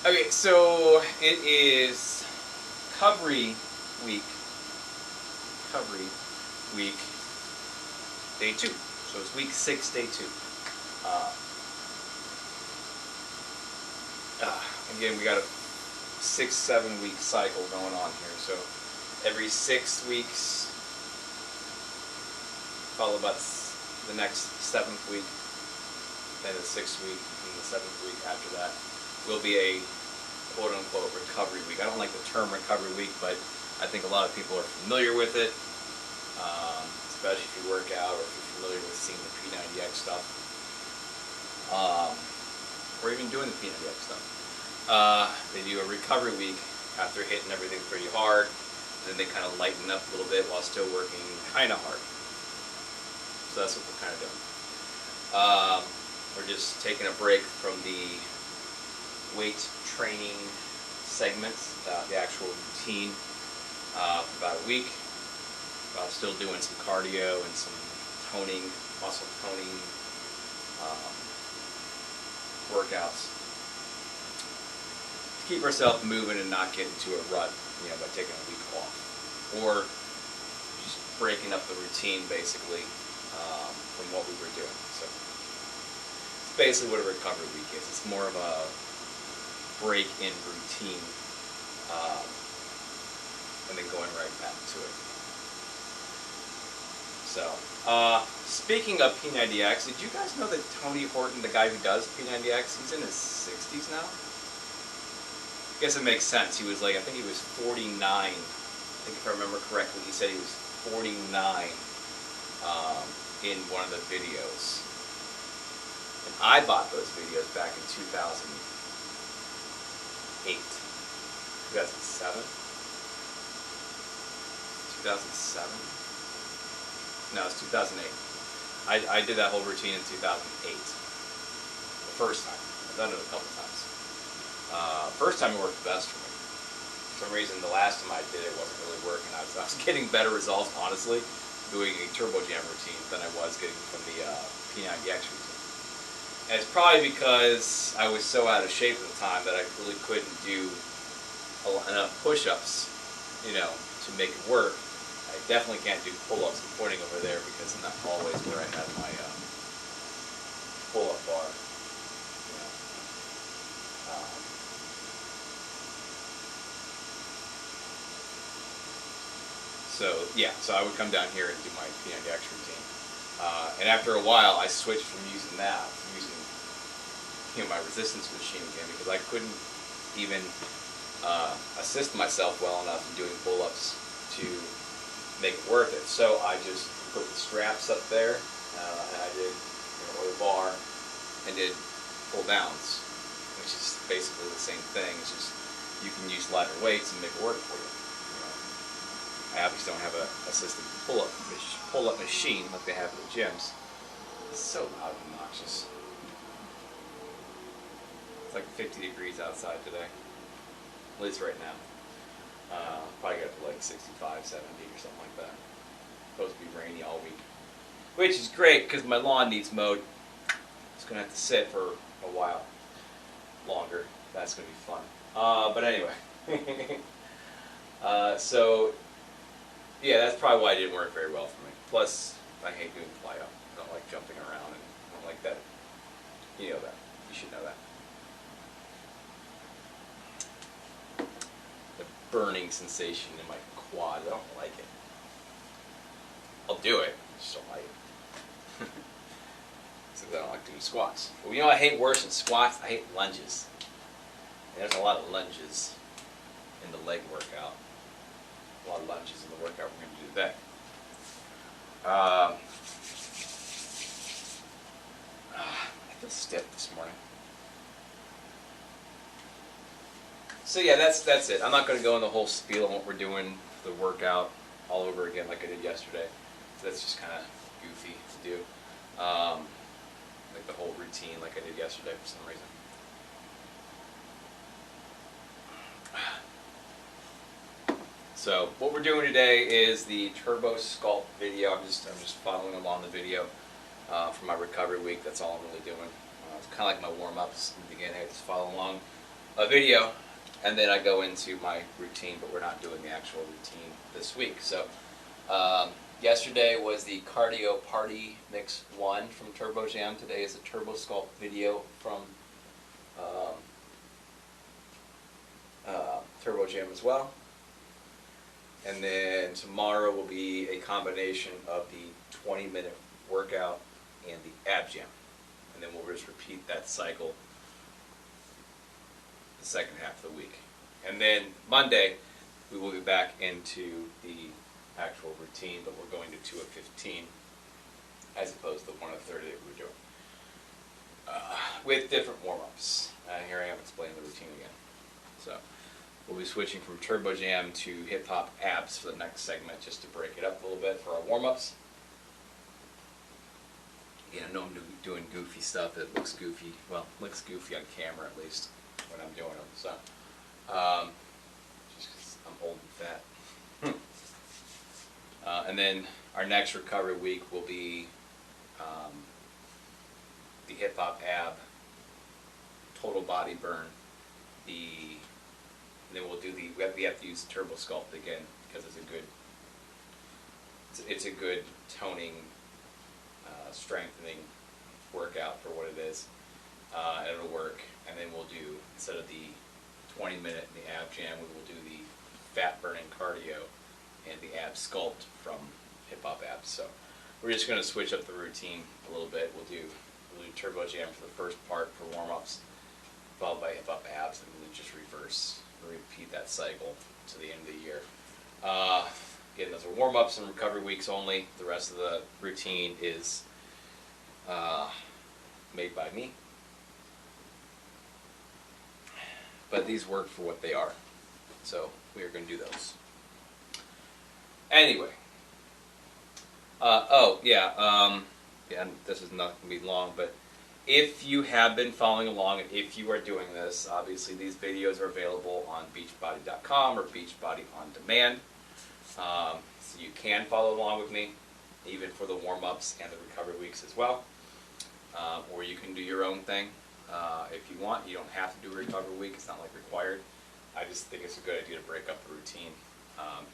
Okay, so it is recovery week. Recovery week, day 2. So it's week 6, day 2. Uh, Again, we got a 6-7 week cycle going on here. So every 6 weeks, followed by the next 7th week, then the 6th week, and the 7th week after that will be a quote-unquote recovery week. I don't like the term recovery week, but I think a lot of people are familiar with it, especially if you work out or if you're familiar with seeing the P90X stuff, or even doing the P90X stuff. They do a recovery week after hitting everything pretty hard, and then they kind of lighten up a little bit while still working kind of hard. So that's what we're kind of doing. We're just taking a break from the weight training segments, the actual routine, for about a week, while still doing some cardio and some toning, muscle toning workouts to keep ourselves moving and not get into a rut, by taking a week off, or just breaking up the routine basically from what we were doing. So it's basically what a recovery week is. It's more of a break in routine, and then going right back to it. So, speaking of P90X, did you guys know that Tony Horton, the guy who does P90X, he's in his 60s now? I guess it makes sense. He was I think he was 49. I think if I remember correctly, he said he was 49 in one of the videos. And I bought those videos back in 2008. 2007? 2007? No, it's 2008. I did that whole routine in 2008. The first time. I've done it a couple times. First time it worked best for me. For some reason, the last time I did it wasn't really working. I was getting better results, honestly, doing a Turbo Jam routine than I was getting from the P90X routine. And it's probably because I was so out of shape at the time that I really couldn't do enough push-ups, to make it work. I definitely can't do pull-ups. I'm pointing over there because in that hallway is where I had my pull-up bar. So I would come down here and do my P90X routine. And after a while, I switched from using that to using my resistance machine again, because I couldn't even assist myself well enough in doing pull-ups to make it worth it. So I just put the straps up there, and I did, or the bar, and did pull downs, which is basically the same thing. It's just you can use lighter weights and make it work for you. I obviously don't have a assisted pull-up machine like they have in the gyms. It's so loud and obnoxious. It's like 50 degrees outside today, at least right now. Probably got to like 65, 70 or something like that. Supposed to be rainy all week, which is great because my lawn needs mowed. It's going to have to sit for a while longer. That's going to be fun. But anyway. Yeah, that's probably why it didn't work very well for me. Plus, I hate doing fly-up. I don't like jumping around, and I don't like that. You know that. You should know that. The burning sensation in my quad, I don't like it. I'll do it, I just don't like it. Since I don't like doing squats. But I hate worse than squats? I hate lunges. And there's a lot of lunges in the leg workout. A lot of lunges in the workout we're going to do today. I feel stiff this morning. So yeah, that's it. I'm not going to go in the whole spiel on what we're doing for the workout all over again like I did yesterday. That's just kind of goofy to do. Like the whole routine like I did yesterday for some reason. So what we're doing today is the Turbo Sculpt video. I'm just following along the video for my recovery week. That's all I'm really doing. It's kind of like my warm-ups in the beginning. I just follow along. a video, and then I go into my routine, but we're not doing the actual routine this week. So yesterday was the Cardio Party Mix 1 from Turbo Jam. Today is a Turbo Sculpt video from Turbo Jam as well. And then tomorrow will be a combination of the 20-minute workout and the ab jam. And then we'll just repeat that cycle the second half of the week. And then Monday, we will be back into the actual routine, but we're going to 2 of 15 as opposed to the 1 of 30 that we were doing. With different warm-ups. Here I am explaining the routine again. So we'll be switching from Turbo Jam to Hip Hop Abs for the next segment, just to break it up a little bit for our warm-ups. I know I'm doing goofy stuff. It looks goofy. Well, it looks goofy on camera at least when I'm doing them. So, just 'cause I'm old and fat. And then our next recovery week will be the Hip Hop Ab Total Body Burn. And then we'll do we have to use the Turbo Sculpt again because it's a good toning, strengthening workout for what it is. And it'll work. And then we'll do, instead of the 20-minute in the ab jam, we will do the fat burning cardio and the ab sculpt from Hip Hop Abs. So we're just going to switch up the routine a little bit. We'll do Turbo Jam for the first part for warm-ups, followed by Hip Hop Abs, and we'll just repeat that cycle to the end of the year. Again, those are warm-ups and recovery weeks only. The rest of the routine is made by me. But these work for what they are. So we are going to do those. Anyway. And this is not going to be long, but if you have been following along and if you are doing this, obviously these videos are available on Beachbody.com or Beachbody on demand. So you can follow along with me, even for the warm-ups and the recovery weeks as well. Or you can do your own thing. If you want, you don't have to do a recovery week. It's not like required. I just think it's a good idea to break up the routine,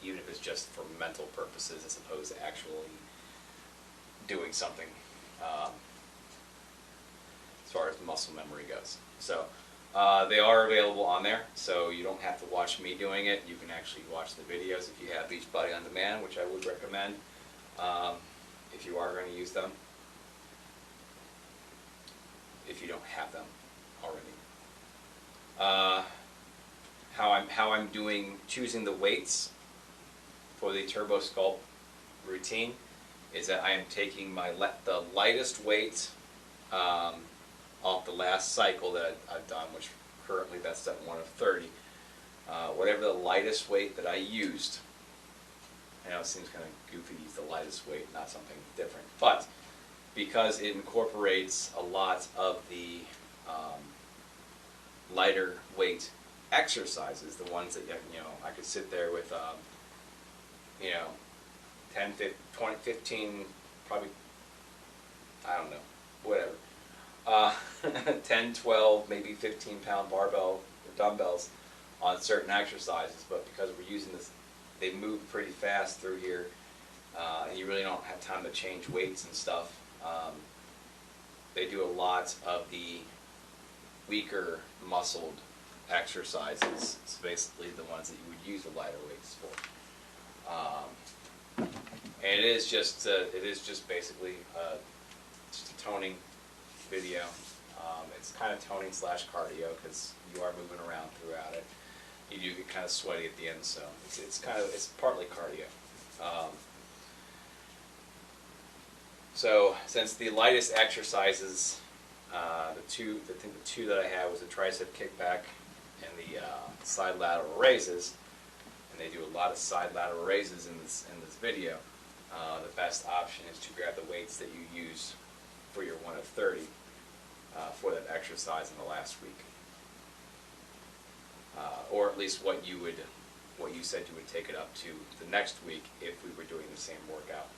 even if it's just for mental purposes as opposed to actually doing something as far as muscle memory goes. So they are available on there, so you don't have to watch me doing it. You can actually watch the videos if you have Beachbody on demand, which I would recommend if you are going to use them, if you don't have them already. How I'm choosing the weights for the Turbo Sculpt routine is that I am taking the lightest weight off the last cycle that I've done, which currently that's at 1 of 30. Whatever the lightest weight that I used, I know it seems kind of goofy to use the lightest weight, not something different, but because it incorporates a lot of the lighter weight exercises, the ones that I could sit there with 10, 20, 15, probably, I don't know, whatever, 10, 12, maybe 15-pound barbell or dumbbells on certain exercises, but because we're using this, they move pretty fast through here, and you really don't have time to change weights and stuff. They do a lot of the weaker muscled exercises. It's basically the ones that you would use the lighter weights for. And it is just basically just a toning video. It's kind of toning / cardio because you are moving around throughout it. You do get kind of sweaty at the end, so it's partly cardio. So since the lightest exercises, I think the two that I had was the tricep kickback and the side lateral raises, and they do a lot of side lateral raises in this video. The best option is to grab the weights that you use for your 1 of 30 for that exercise in the last week, or at least what you said you would take it up to the next week if we were doing the same workout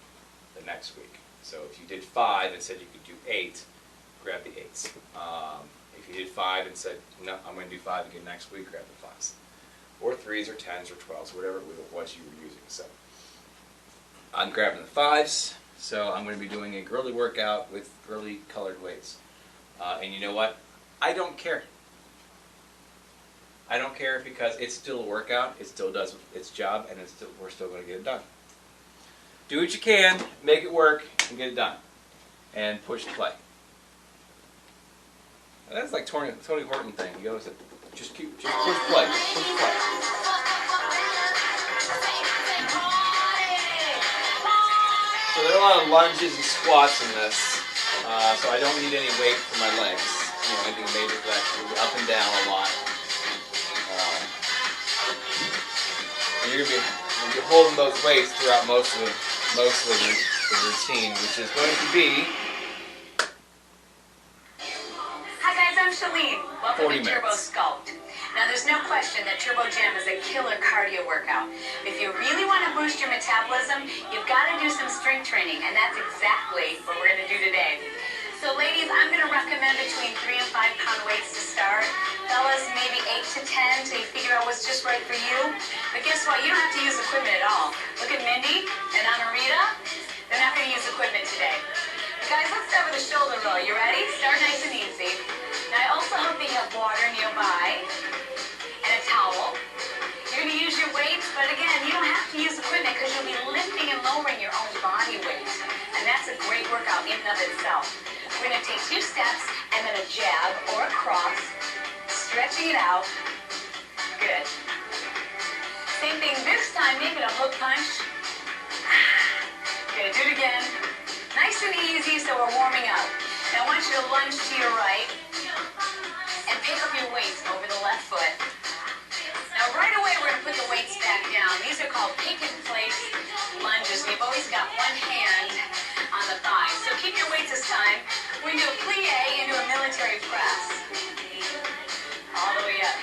the next week. So if you did 5 and said you could do 8, grab the 8s. If you did 5 and said, no, I'm going to do 5 again next week, grab the 5s. Or 3s or 10s or 12s, whatever it was you were using. So I'm grabbing the 5s, so I'm going to be doing a girly workout with girly colored weights. And you know what? I don't care. I don't care because it's still a workout, it still does its job, and we're still going to get it done. Do what you can, make it work, and get it done. And push play. And that's like Tony Horton thing. He goes, just push play, just push play. So there are a lot of lunges and squats in this, so I don't need any weight for my legs. You know, anything major for that, move up and down a lot. And you're going to be holding those weights throughout most of the routine, which is going to be. Hi guys, I'm Shalene. Welcome to Turbo Sculpt. Now there's no question that Turbo Jam is a killer cardio workout. If you really want to boost your metabolism, you've got to do some strength training, and that's exactly what we're going to do today. So ladies, I'm going to recommend between 3 and 5 pound weights to start. Fellas, maybe 8 to 10 till you figure out what's just right for you. But guess what? You don't have to use equipment at all. Look at Mindy and Anarita. They're not going to use equipment today. But guys, let's start with a shoulder roll. You ready? Start nice and easy. Now I also hope that you have water nearby and a towel. You're going to use your weights, but again, you don't have to use equipment because you'll be lifting and lowering your own body weight. And that's a great workout in and of itself. We're going to take 2 steps and then a jab or a cross, stretching it out. Good. Same thing this time, make it a hook punch. Good, do it again. Nice and easy, so we're warming up. Now I want you to lunge to your right and pick up your weights over the left foot. Now right away we're going to put the weights back down. These are called pick and place lunges. We've always got one hand on the thigh. So keep your weights this time. We're going to do a plie into a military press. All the way up.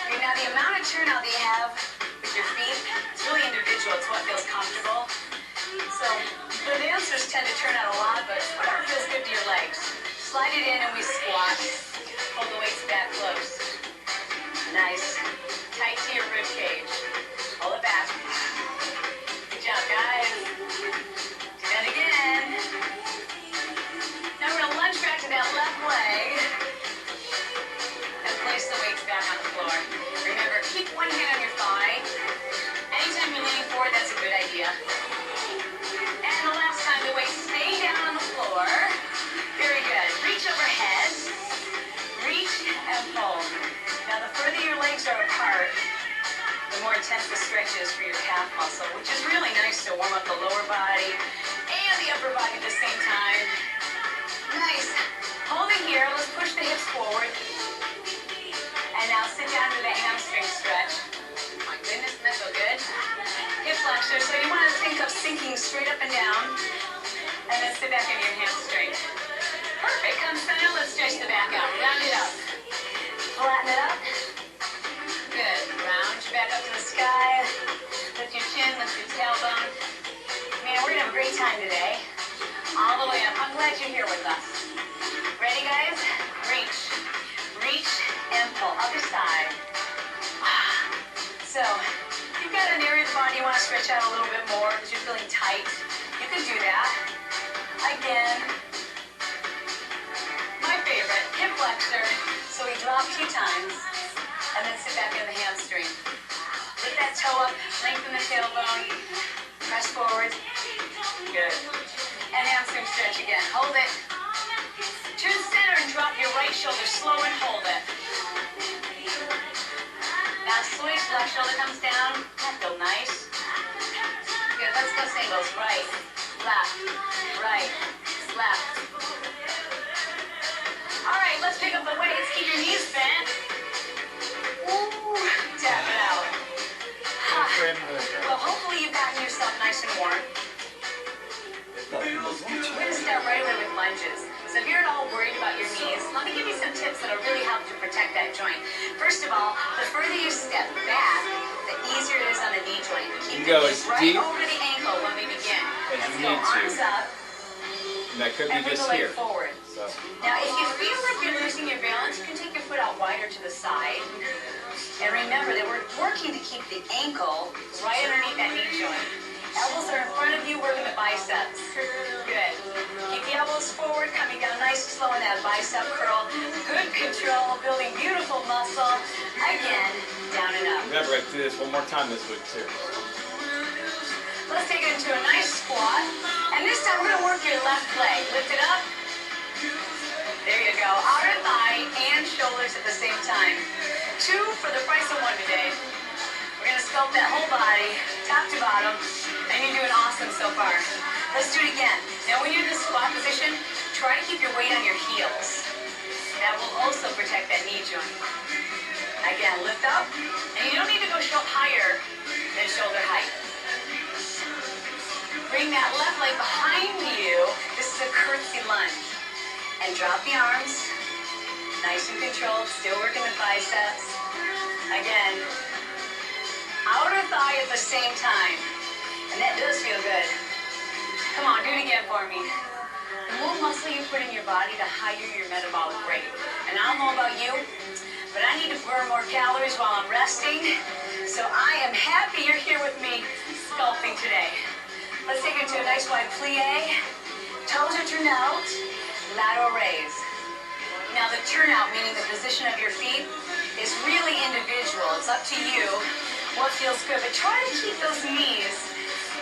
Okay, now the amount of turnout that you have with your feet, it's really individual. It's what feels comfortable. So the dancers tend to turn out a lot, but whatever feels good to your legs. Slide it in and we squat. Hold the weights back close. Nice. Tight to your rib cage. Pull it back. Good job, guys. Do that again. Now we're going to lunge back to that left leg and place the weights back on the floor. Remember, keep one hand on your thigh. Anytime you're leaning forward, that's a good idea. And the last time, the weights stay down on the floor. Very good. Reach overhead. Reach and pull. Now, the further your legs are apart, the more intense the stretch is for your calf muscle, which is really nice to warm up the lower body and the upper body at the same time. Nice. Hold it here. Let's push the hips forward. And now sit down to the hamstring stretch. My goodness, doesn't that feel good? Hip flexor. So you want to think of sinking straight up and down. And then sit back in your hamstring. Perfect. Come center. Let's stretch the back out. Round it up. Flatten it up. Good. Round your back up to the sky. Lift your chin, lift your tailbone. Man, we're going to have a great time today. All the way up. I'm glad you're here with us. Ready, guys? Reach. Reach and pull. Other side. So, if you've got an area of the body you want to stretch out a little bit more because you're feeling tight, you can do that. Again. My favorite, hip flexor. So we drop 2 times and then sit back in the hamstring. Lift that toe up, lengthen the tailbone, press forward. Good. And hamstring stretch again. Hold it. Turn center and drop your right shoulder slow and hold it. Now switch, left shoulder comes down. That feels nice. Good, let's go singles. Right, left, right, left. Alright, let's pick up the weights. Keep your knees bent. Ooh, tap it out. Well, hopefully you've gotten yourself nice and warm. We're going to start right away with lunges. So if you're at all worried about your knees, let me give you some tips that'll really help to protect that joint. First of all, the further you step back, the easier it is on the knee joint. Keep the knees right over the ankle when we begin. Let's go arms up. And that could be just here. Forward. So. Now, if you feel like you're losing your balance, you can take turn to the side. And remember that we're working to keep the ankle right underneath that knee joint. Elbows are in front of you, working the biceps. Good. Keep the elbows forward, coming down nice and slow in that bicep curl. Good control, building beautiful muscle. Again, down and up. Remember, I do this one more time this week too. Let's take it into a nice squat. And this time we're going to work your left leg. Lift it up. There you go. Outer thigh and shoulders at the same time. 2 for the price of 1 today. We're going to sculpt that whole body, top to bottom, and you're doing awesome so far. Let's do it again. Now when you're in the squat position, try to keep your weight on your heels. That will also protect that knee joint. Again, lift up, and you don't need to go higher than shoulder height. Bring that left leg behind you. This is a curtsy lunge. And drop the arms. Nice and controlled, still working the biceps. Again, outer thigh at the same time. And that does feel good. Come on, do it again for me. The more muscle you put in your body, the higher your metabolic rate. And I don't know about you, but I need to burn more calories while I'm resting. So I am happy you're here with me sculpting today. Let's take it to a nice wide plie. Toes are turned out. Lateral raise. Now the turnout, meaning the position of your feet, is really individual. It's up to you what feels good, but try to keep those knees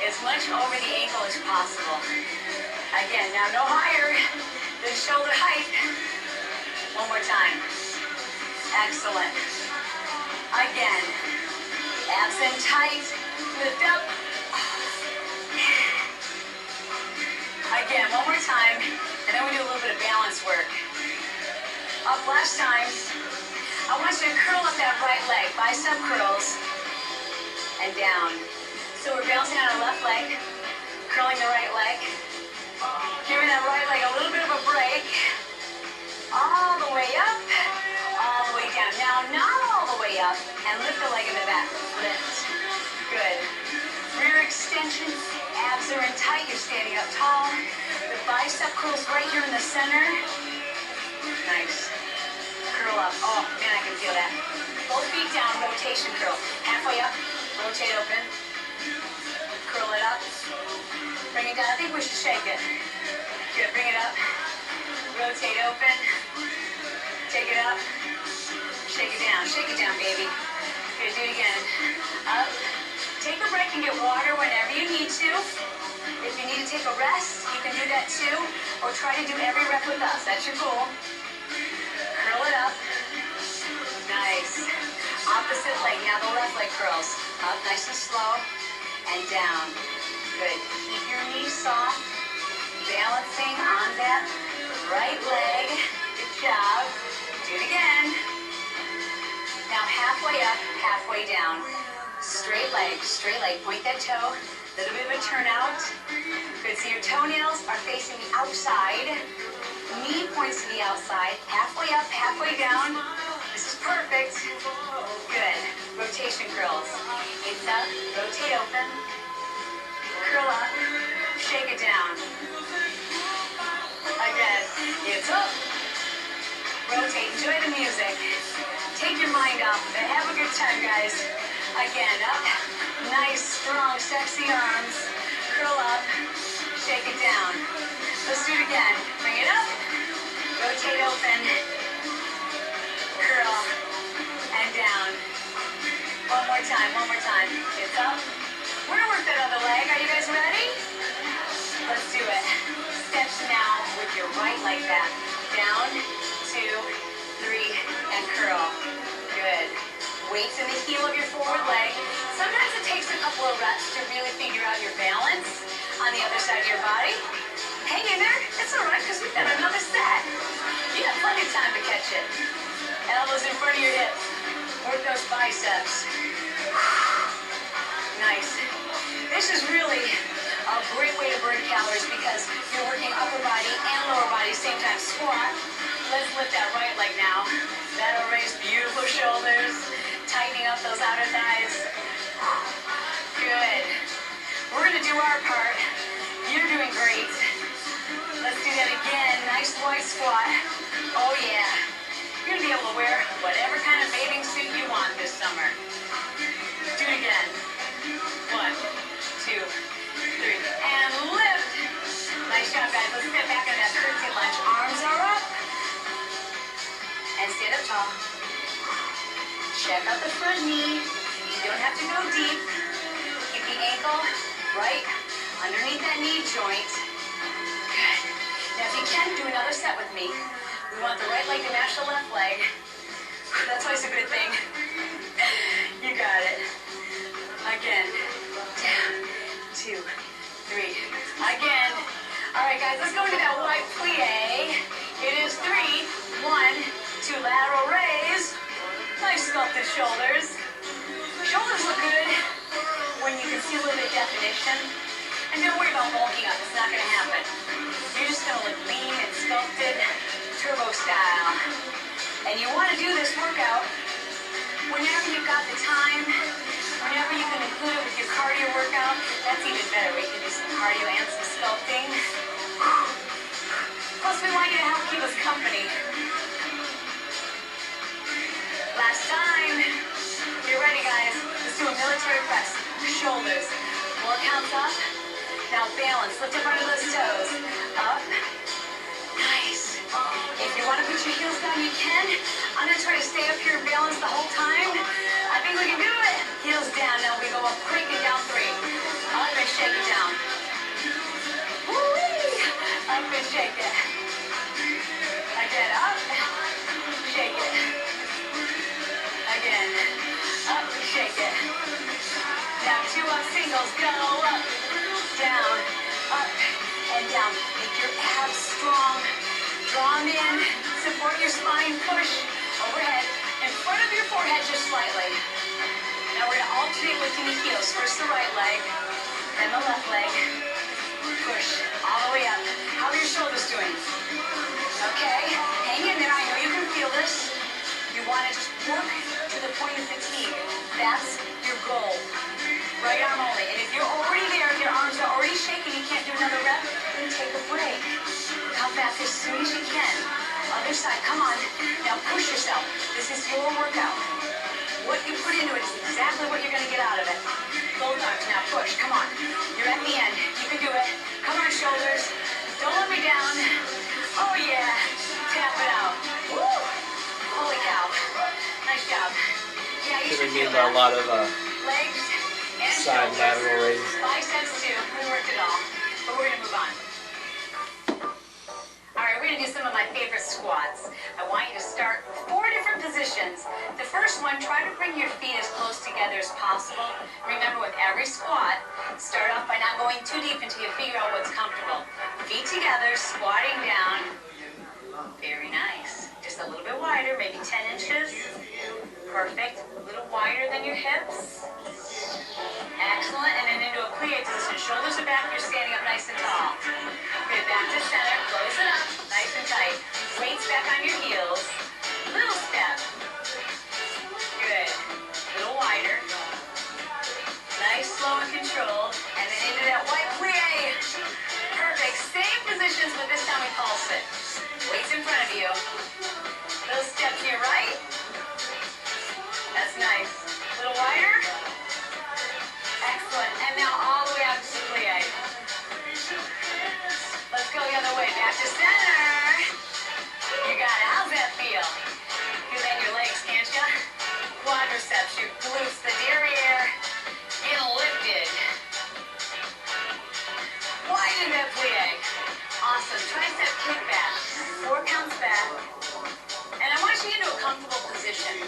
as much over the ankle as possible. Again, now no higher than shoulder height. One more time. Excellent. Again, abs in tight, lift up. Again, one more time, and then we do a little bit of balance work. Up last time, I want you to curl up that right leg, bicep curls, and down. So we're bouncing on our left leg, curling the right leg, giving that right leg a little bit of a break, all the way up, all the way down. Now, not all the way up, and lift the leg in the back. Lift. Good. Rear extension, abs are in tight, you're standing up tall. The bicep curls right here in the center. Nice. Curl up. Oh, man, I can feel that. Both feet down, rotation curl. Halfway up, rotate open. Curl it up. Bring it down. I think we should shake it. Good, bring it up. Rotate open. Take it up. Shake it down. Shake it down, baby. Good, do it again. Up. Take a break and get water whenever you need to. If you need to take a rest, you can do that too. Or try to do every rep with us. That's your goal. Curl it up. Nice. Opposite leg. Now the left leg curls. Up nice and slow. And down. Good. Keep your knees soft. Balancing on that right leg. Good job. Do it again. Now halfway up, halfway down. Straight leg, point that toe, little bit of a turnout. Good, so your toenails are facing the outside, knee points to the outside, halfway up, halfway down. This is perfect. Good, rotation curls. It's up, rotate open, curl up, shake it down. Again, it's up, rotate, enjoy the music. Take your mind off of it, have a good time, guys. Again, up, nice, strong, sexy arms, curl up, shake it down. Let's do it again. Bring it up, rotate open, curl, and down. One more time. It's up. We're gonna work that other leg. Are you guys ready? Let's do it. Steps now with your right leg back. Down, 2, 3, and curl. Good. Weights in the heel of your forward leg. Sometimes it takes a couple of reps to really figure out your balance on the other side of your body. Hang in there. It's all right, because we've got another set. You got plenty of time to catch it. Elbows in front of your hips. Work those biceps. Nice. This is really a great way to burn calories because you're working upper body and lower body same time. Squat. Let's lift that right leg now. That'll raise beautiful shoulders. Tightening up those outer thighs. Good. We're going to do our part. You're doing great. Let's do that again. Nice wide squat. Oh, yeah. You're going to be able to wear whatever kind Check out the front knee. You don't have to go deep. Keep the ankle right underneath that knee joint. Good. Now if you can, do another set with me. We want the right leg to match the left leg. That's always a good thing. You got it. Again. Down. 2, 3. Again. All right, guys, let's go into that wide plie. It is 3, 1, 2, lateral raise. Nice sculpted shoulders. Shoulders look good when you can see a little bit of definition. And don't worry about bulking up. It's not going to happen. You're just going to look lean and sculpted, turbo style. And you want to do this workout whenever you've got the time, whenever you can include it with your cardio workout. That's even better. We can do some cardio and some sculpting. Plus, we want you to help keep us company. Last time. You're ready, guys. Let's do a military press. Shoulders. 4 counts up. Now balance. Lift up under those toes. Up. Nice. If you want to put your heels down, you can. I'm going to try to stay up here and balance the whole time. I think we can do it. Heels down. Now we go up quick and down 3. Up and shake it down. Woo-wee. Up and shake it. Again, up. Shake it. Again. Up and shake it. Now 2 up singles. Go up. Down. Up and down. Make your abs strong. Draw them in. Support your spine. Push overhead. In front of your forehead just slightly. Now we're going to alternate lifting the heels. First the right leg. Then the left leg. Push all the way up. How are your shoulders doing? Okay. Hang in there. I know you can feel this. You want to just work to the point of fatigue. That's your goal. Right arm only. And if you're already there, if your arms are already shaking, you can't do another rep, then take a break. Come back as soon as you can. Other side, come on. Now push yourself. This is your workout. What you put into it is exactly what you're going to get out of it. Both arms, now push. Come on. You're at the end. You can do it. Come on, shoulders. Don't let me down. Oh, yeah. Tap it out. Woo! Holy cow. Nice job. Yeah, you should feel that. A lot of legs and side lateral raises. Biceps too. We worked it all. But we're going to move on. Alright, we're going to do some of my favorite squats. I want you to start 4 different positions. The first one, try to bring your feet as close together as possible. Remember, with every squat, start off by not going too deep until you figure out what's comfortable. Feet together, squatting down. Very nice. Just a little bit wider, maybe 10 inches. Perfect. A little wider than your hips. Excellent. And then into a plie position. Shoulders are back. You're standing up nice and tall. Good. Back to center. Close it up. Nice and tight. Weights back on your heels. Little step. Good. A little wider. Nice, slow, and controlled. And then into that white plie. Perfect. Same positions, but this time we pulse it. Weights in front of you. Little step to your right. That's nice. A little wider. Excellent. And now all the way out to plie. Let's go the other way. Back to center. You got it. How's that feel? Feel that in your legs, can't you? Quadriceps, your glutes, the derriere. Get lifted. Widen that plie. Awesome. Tricep kickback. 4 counts back. And I want you into a comfortable position.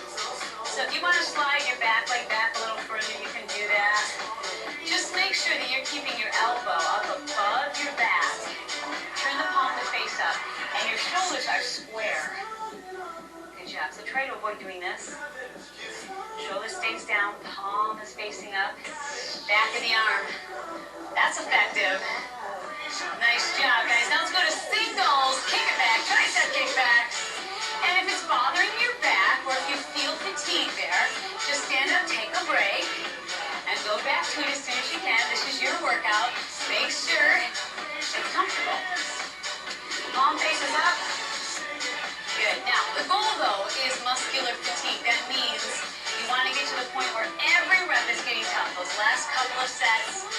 So if you want to slide your back leg back a little further, you can do that. Just make sure that you're keeping your elbow up above your back. Turn the palm to face up. And your shoulders are square. Good job. So try to avoid doing this. Shoulder stays down. Palm is facing up. Back of the arm. That's effective. Nice job, guys. Now let's go to singles. Kick it back. Tricep kick back. And if it's bothering your back, or if you feel fatigue there, just stand up, take a break, and go back to it as soon as you can. This is your workout. Make sure it's comfortable. Palm faces up. Good. Now, the goal, though, is muscular fatigue. That means you want to get to the point where every rep is getting tough. Those last couple of sets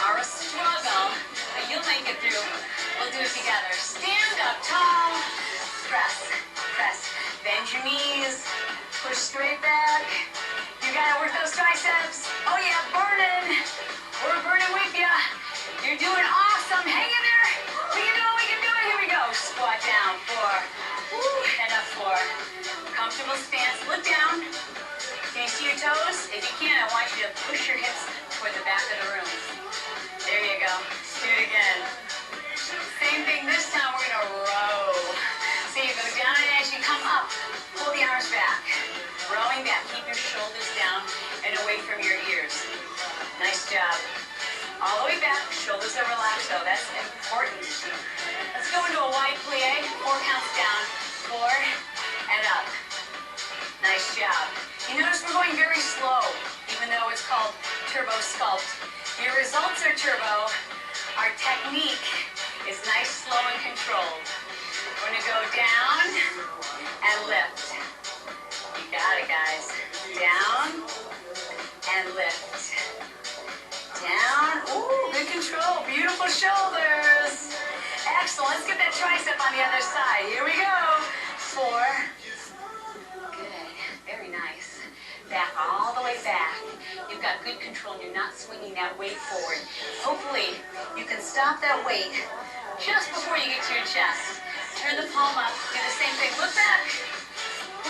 are a struggle, but you'll make it through. We'll do it together. Stand up tall. Press. Press. Bend your knees. Push straight back. luck. You gotta work those triceps. Oh yeah, burning. We're burning with ya. You're doing awesome. Hang in there. We can do it, we can do it. Here we go. Squat down. 4. Woo, and up 4. Comfortable stance. Look down. Can you see your toes? If you can, I want you to push your hips toward the back of the room. There you go. Do it again. Same thing this time. We're going to row. So you go down, and as you come up, pull the arms back. Rowing back. Keep your shoulders down and away from your ears. Nice job. All the way back. Shoulders are relaxed, though. That's important. Let's go into a wide plie. 4 counts down. 4 and up. Nice job. You notice we're going very slow, even though it's called Turbo Sculpt. Your results are turbo. Our technique is nice, slow, and controlled. We're going to go down and lift. You got it, guys. Down and lift. Down. Ooh, good control. Beautiful shoulders. Excellent. Let's get that tricep on the other side. Here we go. 4. Good. Very nice. Back all the way back. You've got good control and you're not swinging that weight forward. Hopefully, you can stop that weight just before you get to your chest. Turn the palm up. Do the same thing. Look back.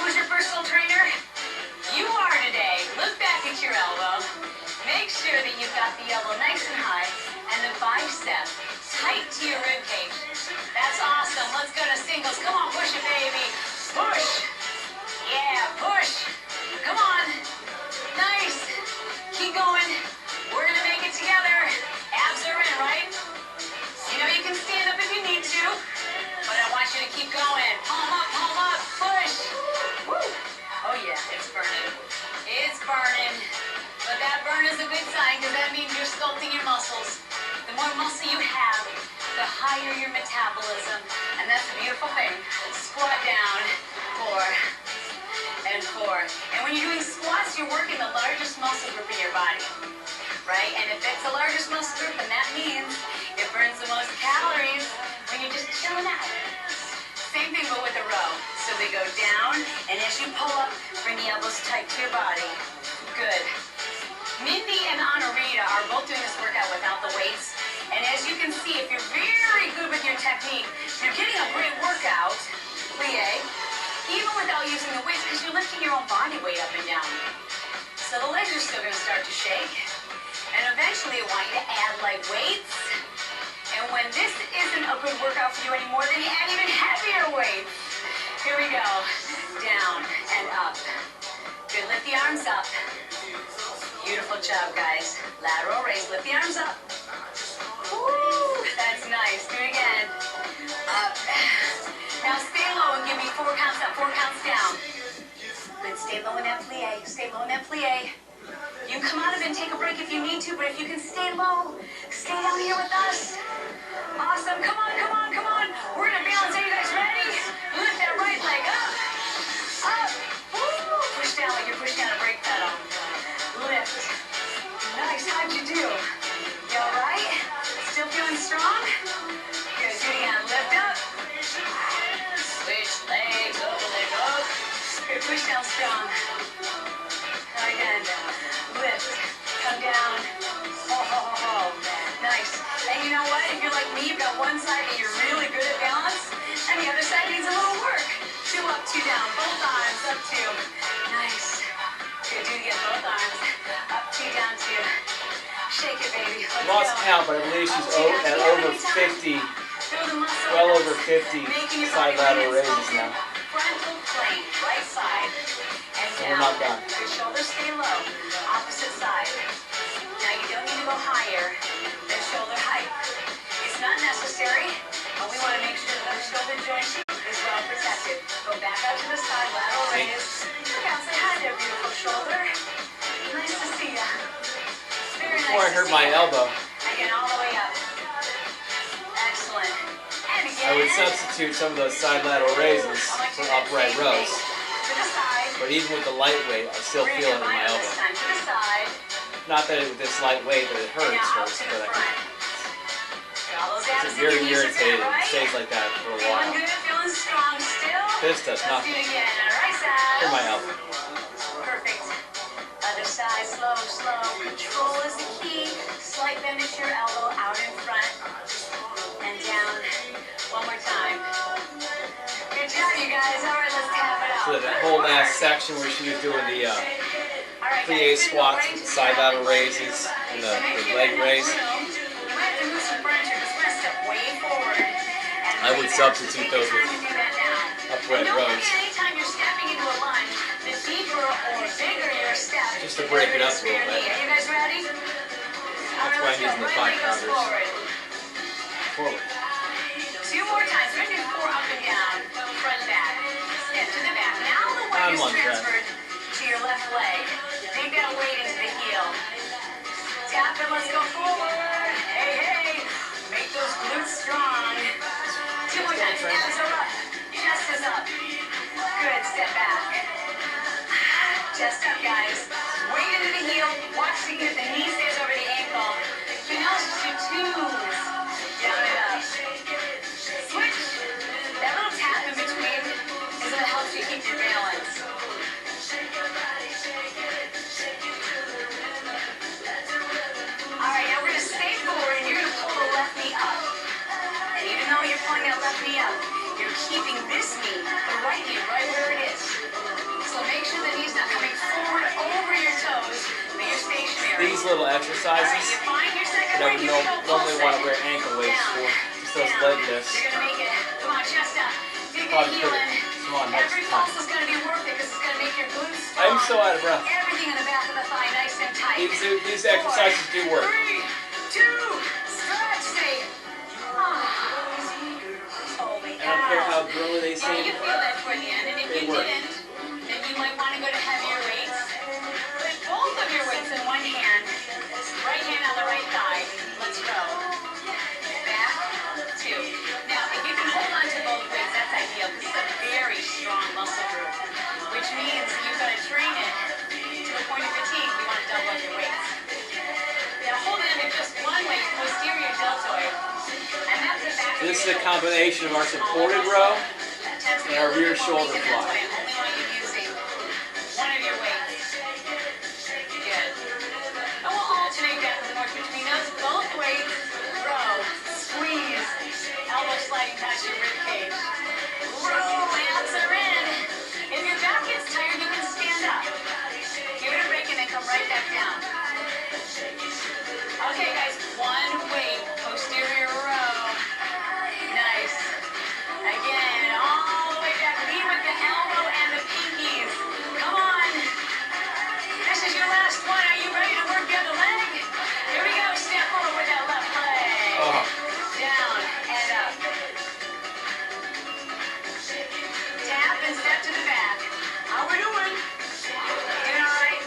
Who's your personal trainer? You are today. Look back at your elbow. Make sure that you've got the elbow nice and high and the bicep tight to your rib cage. That's awesome. Let's go to singles. Come on, push it, baby. Push. Yeah, push. Come on. Nice. Keep going. We're going to make it together. Abs are in, right? You know you can stand up if you need to, but I want you to keep going. Palm up, push. Woo. Oh yeah, it's burning. It's burning. But that burn is a good sign because that means you're sculpting your muscles. The more muscle you have, the higher your metabolism. And that's a beautiful thing. Squat down. 4 and 4. And when you're doing squats, you're working the largest muscle group in your body. Right? And if it's the largest muscle group, then that means it burns the most calories when you're just chilling out. Same thing but with a row. So we go down, and as you pull up, bring the elbows tight to your body. Good. Mindy and Anarita are both doing this workout without the weights. And as you can see, if you're very good with your technique, you're getting a great workout, plie, even without using the weights, because you're lifting your own body weight up and down. So the legs are still going to start to shake. And eventually, I want you to add light weights. And when this isn't a good workout for you anymore, then you add even heavier weights. Here we go. Down and up. Good. Lift the arms up. Beautiful job, guys. Lateral raise. Lift the arms up. Woo! That's nice. Do it again. Up. Now stay low and give me 4 counts up, 4 counts down. Good. Stay low in that plie. Stay low in that plie. You can come out of it and take a break if you need to, but if you can stay low, stay down here with us. Awesome. Come on, come on, come on. We're going to balance. Are you guys ready? Lift that right leg up. Up. Woo! Push down like you're pushing down a brake pedal. Lift. Nice. How'd you do? You all right? Still feeling strong? Good. Do it again. Lift up. Switch legs. Over leg up. Good. Push down strong. Again. Lift. Come down. Oh. Nice. And you know what? If you're like me, you've got one side that you're really good at balance, and the other side needs a little work. 2 up, 2 down. Both arms. Up 2. Nice. Good. Do it again. Both arms. Up 2, down 2. Shake it, baby. Let's Lost go. count, but I believe she's at over 50, well over 50 side lateral raises now. Frontal plane, right side, and So we're not done. Your shoulders stay low. Opposite side. Now you don't need to go higher than shoulder height. It's not necessary, but we want to make sure that the shoulder joint is well protected. Go back out to the side, lateral raise. Look out, say hi there, beautiful shoulder. Nice to see ya. Very nice. Before I hurt my elbow, Again, all the way up. Excellent. And again. I would substitute some of those side lateral raises for upright rows. To the side. But even with the light weight, I still feel it in my elbow. This time to the side. Not that with this light weight that it hurts, Now out to the but front. All those abs it's very in your knees are irritating. good, It right? stays like that for a Feeling while. good, feeling strong still. This does Let's nothing do it again. Right side. for my elbow. Perfect. slow, slow. Control is the key. Slight bend at your elbow, out in front, and down. One more time. Good job, you guys. All right, let's tap it out. So that whole last section where she was doing the plie squats with the side lateral raises and the leg raise, I would substitute those with upright rows. Anytime you're stepping into a lunge, the deeper or bigger your step, just to break it up a little bit. Are you guys ready? That's why I'm using the 5 counters. Forward. 2 more times. We're going to do 4 up and down, front back. Step to the back. Now the weight is transferred to your left leg. Take that weight into the heel. Tap it, let's go forward. Hey, hey. Make those glutes strong. 2 more times. Hands are up. Chest is up. Good. Step back. Chest up, guys. Weight into the heel. Watch to get the knee stays over the ankle. You know, just do 2s. Down it up. Switch. That little tap in between is what helps you keep your balance. Alright, now we're going to stay forward and you're going to pull the left knee up. And even though you're pulling that left knee up, you're keeping this knee, the right knee, right where it is. So make sure the knee's not coming forward over your toes, but you're stationary. These little exercises that I would normally want to wear ankle weights for, just those leg lifts. You're going to make it. Come on, chest up. Dig Probably the heel put in. it on next Every time. pulse is going to be worth it because it's going to make your glutes strong. I'm so out of breath. Everything in the back of the thigh nice and tight. These exercises do work. 3, 2, stretch, say. Holy I don't care cow. how girly they Yeah, seem. you feel that toward the end, and if They you work. didn't, then you might want to go to heavier weights. Put both of your weights in one hand, right hand on the right thigh. Let's go. Back, 2. Now, if you can hold on to both weights, that's ideal. This is a very strong muscle group, which means you've got to train it to the point of fatigue. We want to double up your weights. Now, hold it in just one weight, posterior deltoid. And that's the back of This is your a combination of our supported row and our rear shoulder fly. Only when you're using one of your weights. Good. And we'll alternate back and forth between us. Both weights. Row. Squeeze. Elbow sliding past your rib cage. Row. Hands are in. If your back gets tired, you can stand up. Give it a break and then come right back down. Okay, guys. One weight. Posterior row. Nice. Again, all the way back. Lead with the elbow and the pinkies. Come on. This is your last one. Are you ready to work the other leg? Here we go. Step forward with that left leg. Oh. Down and up. Tap and step to the back. How we doing? Doing all right?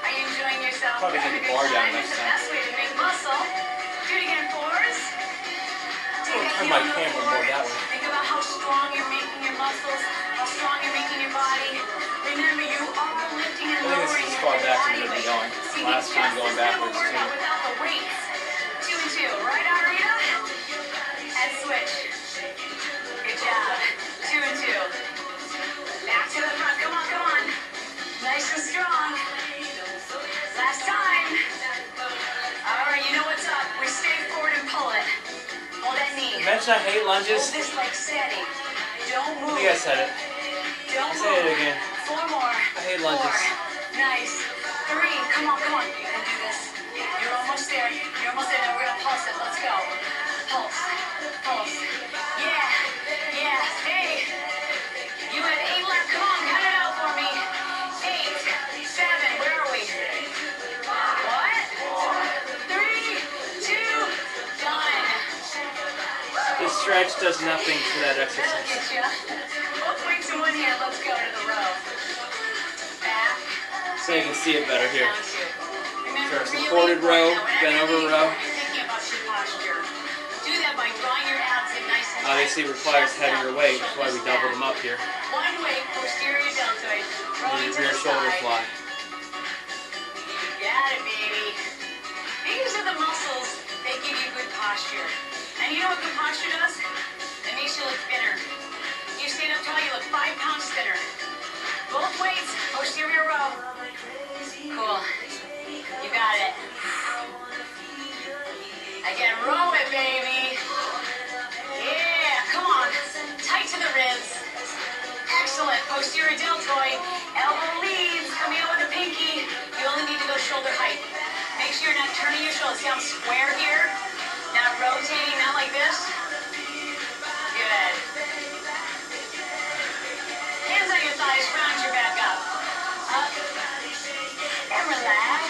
Are you enjoying yourself? Probably get the bar down next time. That's the best way to make muscle. Do it again, 4s. Turn my camera more that way. Think about how strong you're making your muscles, how strong you're making your body. Remember, you are lifting and I think lowering this is as far back as your I'm body going. weight. See, Last time just going as good of a backwards workout too. without the weights. 2 and 2. Right on, Rita? And switch. Good job. 2 and 2. Back to the front. Come on, come on. Nice and strong. Last time. All right, you know what's up. We stay forward and pull it. Hold that knee. Mention I hate lunges. Hold this leg steady. Don't I move. think I said it. Don't I'll say it move. again. 4 more. I hate lunges. 4. Nice. 3. Come on, come on. You can do this. You're almost there. You're almost there. Now we're gonna pulse it. Let's go. Pulse. Pulse. Yeah. Yeah. Hey. You have 8 left. Come on, cut it out for me. 8, 7. Where are we? What? 3, 2, done. This stretch does nothing for that exercise. That'll get you. Both weights in one hand. Let's go to the row. Back. So you can see it better here. Down 2. Remember, Our really supported row, important, bent whenever over you're row. thinking about your posture. Do that by drawing your abs in nice and tight. Obviously requires Chest heavier up, weight. That's why we shoulders doubled back. them up here. One weight, posterior deltoid. Rolling And to rear the shoulder side. fly. You got it, baby. These are the muscles that give you good posture. And you know what good posture does? It makes you look thinner. You stand up tall, you look 5 pounds thinner. Both both weights. Posterior row. Cool. You got it. Again, row it, baby. Yeah, come on. Tight to the ribs. Excellent. Posterior deltoid. Elbow leads. Coming out with a pinky. You only need to go shoulder height. Make sure you're not turning your shoulders. See, I'm square here. Not rotating, not like this. Good. Hands on your thighs. Round your back up. Up. And relax.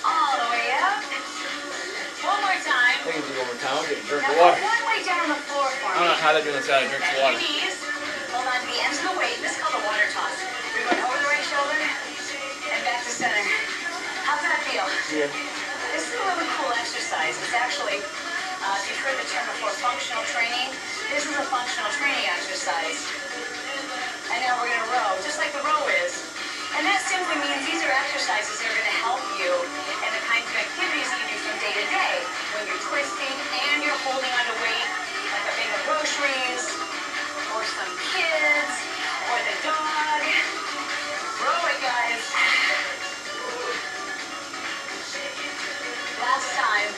All the way up. One more time. I can do one more time. I'll get a drink Now of water. put one leg down on the floor for I don't me. know how they're doing this out of drink of Bend water. your knees. Hold on to the ends of the weight. This is called a water toss. You're going over the right shoulder and back to center. How's that feel? Yeah. This is a really cool exercise. It's actually, if you've heard the term before, functional training. This is a functional training exercise. And now we're going to row, just like the row is. And that simply means these are exercises that are going to help you in the kinds of activities you do from day to day. When you're twisting and you're holding onto weight, like a bag of groceries, or some kids, or the dog. Row it, guys. Last time.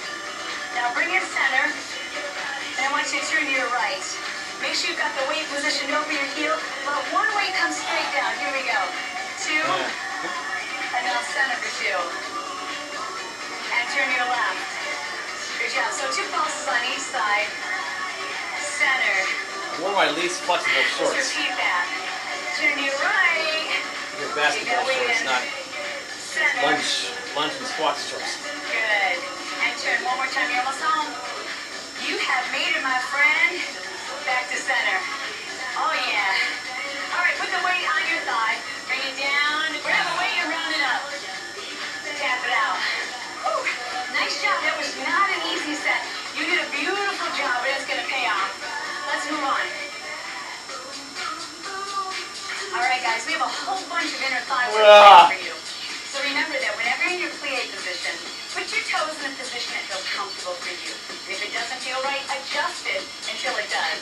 Now bring it center. And I want you to turn to your right. Make sure you've got the weight positioned over your heel, but one weight comes straight down. Here we go. 2. And now center for 2. And turn to your left. Good job. So 2 pulses on each side. Center. One of my least flexible Let's shorts. repeat that. Turn to your right. Your basketball shorts, not Center. lunge and squat shorts. Good. And turn one more time. You're almost home. You have made it, my friend. Back to center. Oh, yeah. All right, put the weight on your thigh. Bring it down. Grab a weight and round it up. Tap it out. Whew. Nice job. That was not an easy set. You did a beautiful job, but it's going to pay off. Let's move on. All right, guys, we have a whole bunch of inner thigh work for you. So remember that whenever you're in your plie position, put your toes in a position that feels comfortable for you. And if it doesn't feel right, adjust it until it does.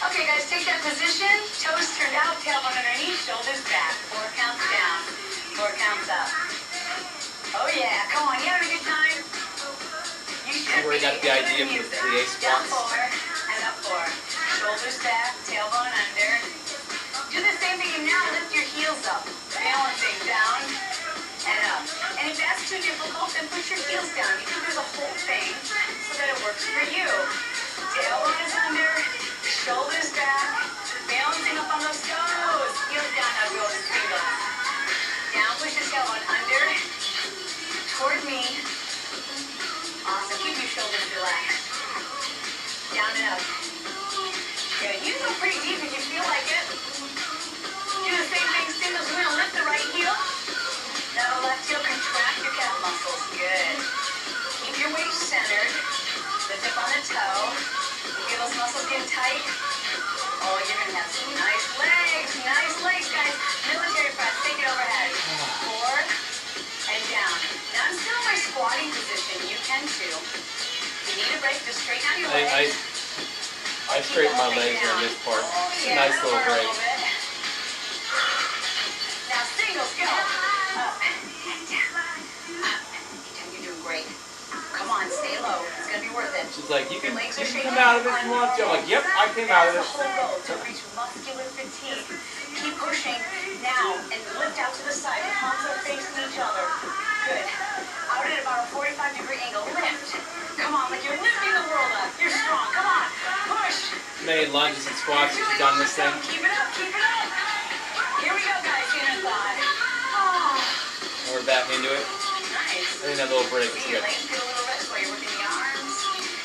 Okay, guys, take that position. Toes turned out, tailbone underneath, shoulders back. 4 counts down, 4 counts up. Oh, yeah. Come on, you having a good time? You should Where be. you got the idea for the plie Down squats? 4 and up 4. Shoulders back, tailbone under. Do the same thing and now lift your heels up. Balancing down and up. And if that's too difficult, then put your heels down. You can do the whole thing so that it works for you. Tailbone is under, shoulders back, balancing up on those toes. Heels down, now go to single. Down, push your tailbone under, toward me. Awesome, keep your shoulders relaxed. Down and up. Good, you can go pretty deep if you feel like it. Do the same thing, singles. We're gonna lift the right heel. Now the left heel, contract your calf muscles. Good. Keep your weight centered. Lift up on the toe. You feel those muscles getting tight? Oh, you're gonna have some nice legs. Nice legs, guys. Military press. Take it overhead. 4 and down. Now I'm still in my squatting position. You can too. If you need a break, just straighten out your legs. I straighten my legs on this part. It's a nice little break. Now singles, go. Up and down. Up. You're doing great. Come on, stay low. It's gonna be worth it. She's like, you can Legs are come shaking. out of it if you want to. I'm like, yep, I came out of That's it. the whole goal, to reach muscular fatigue. Keep pushing now and lift out to the side. The palms are facing each other. Good. Out at about a 45-degree angle. Lift. Come on, like you're lifting the world up. You're strong. Come on. Push. Made lunges and squats. She's done this thing. Keep it up. Keep it up. Here we go, guys. Inner thigh. Oh, And we're back into it. nice. I think that little break is See, your good. legs get a little rest while you're working the arms.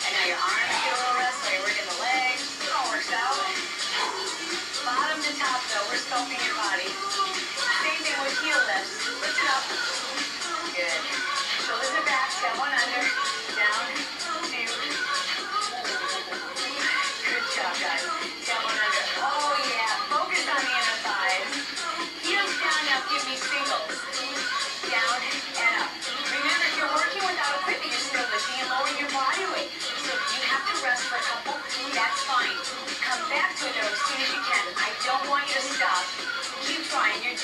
And now your arms get a little rest while you're working the legs. It all works out. Bottom to top, though, we're sculpting your body. Same thing with heel lifts. Lift it up. Good. Shoulders are back, tailbone under. Down, 2. Good job, guys. Tailbone under. Oh, yeah. Focus on the inner thighs. Heels down, now give me singles. Down and up. Remember, if you're working without equipment, you're still lifting and lowering your body weight. So if you have to rest for a couple, that's fine. Come back to it, though, as soon as you can. I don't want you to stop. Keep trying. You're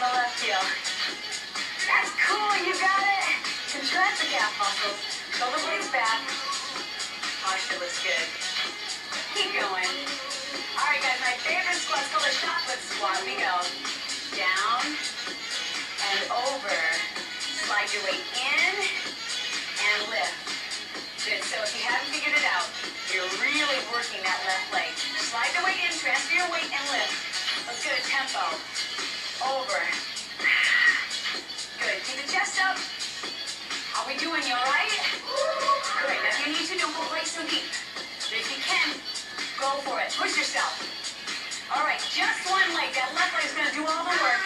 the left heel. That's cool, you got it. Contract the calf muscles. Shoulder blades back. Posture looks good. Keep going. All right, guys, my favorite squat's called a chocolate squat. We go down and over. Slide your weight in and lift. Good. So if you haven't figured it out, you're really working that left leg. Slide the weight in, transfer your weight, and lift. Let's get a tempo. Over. Good. Keep the chest up. How we doing? You all right? Good. Now if you need to, don't go right so deep. But if you can, go for it. Push yourself. All right. Just one leg. That left leg's going to do all the work.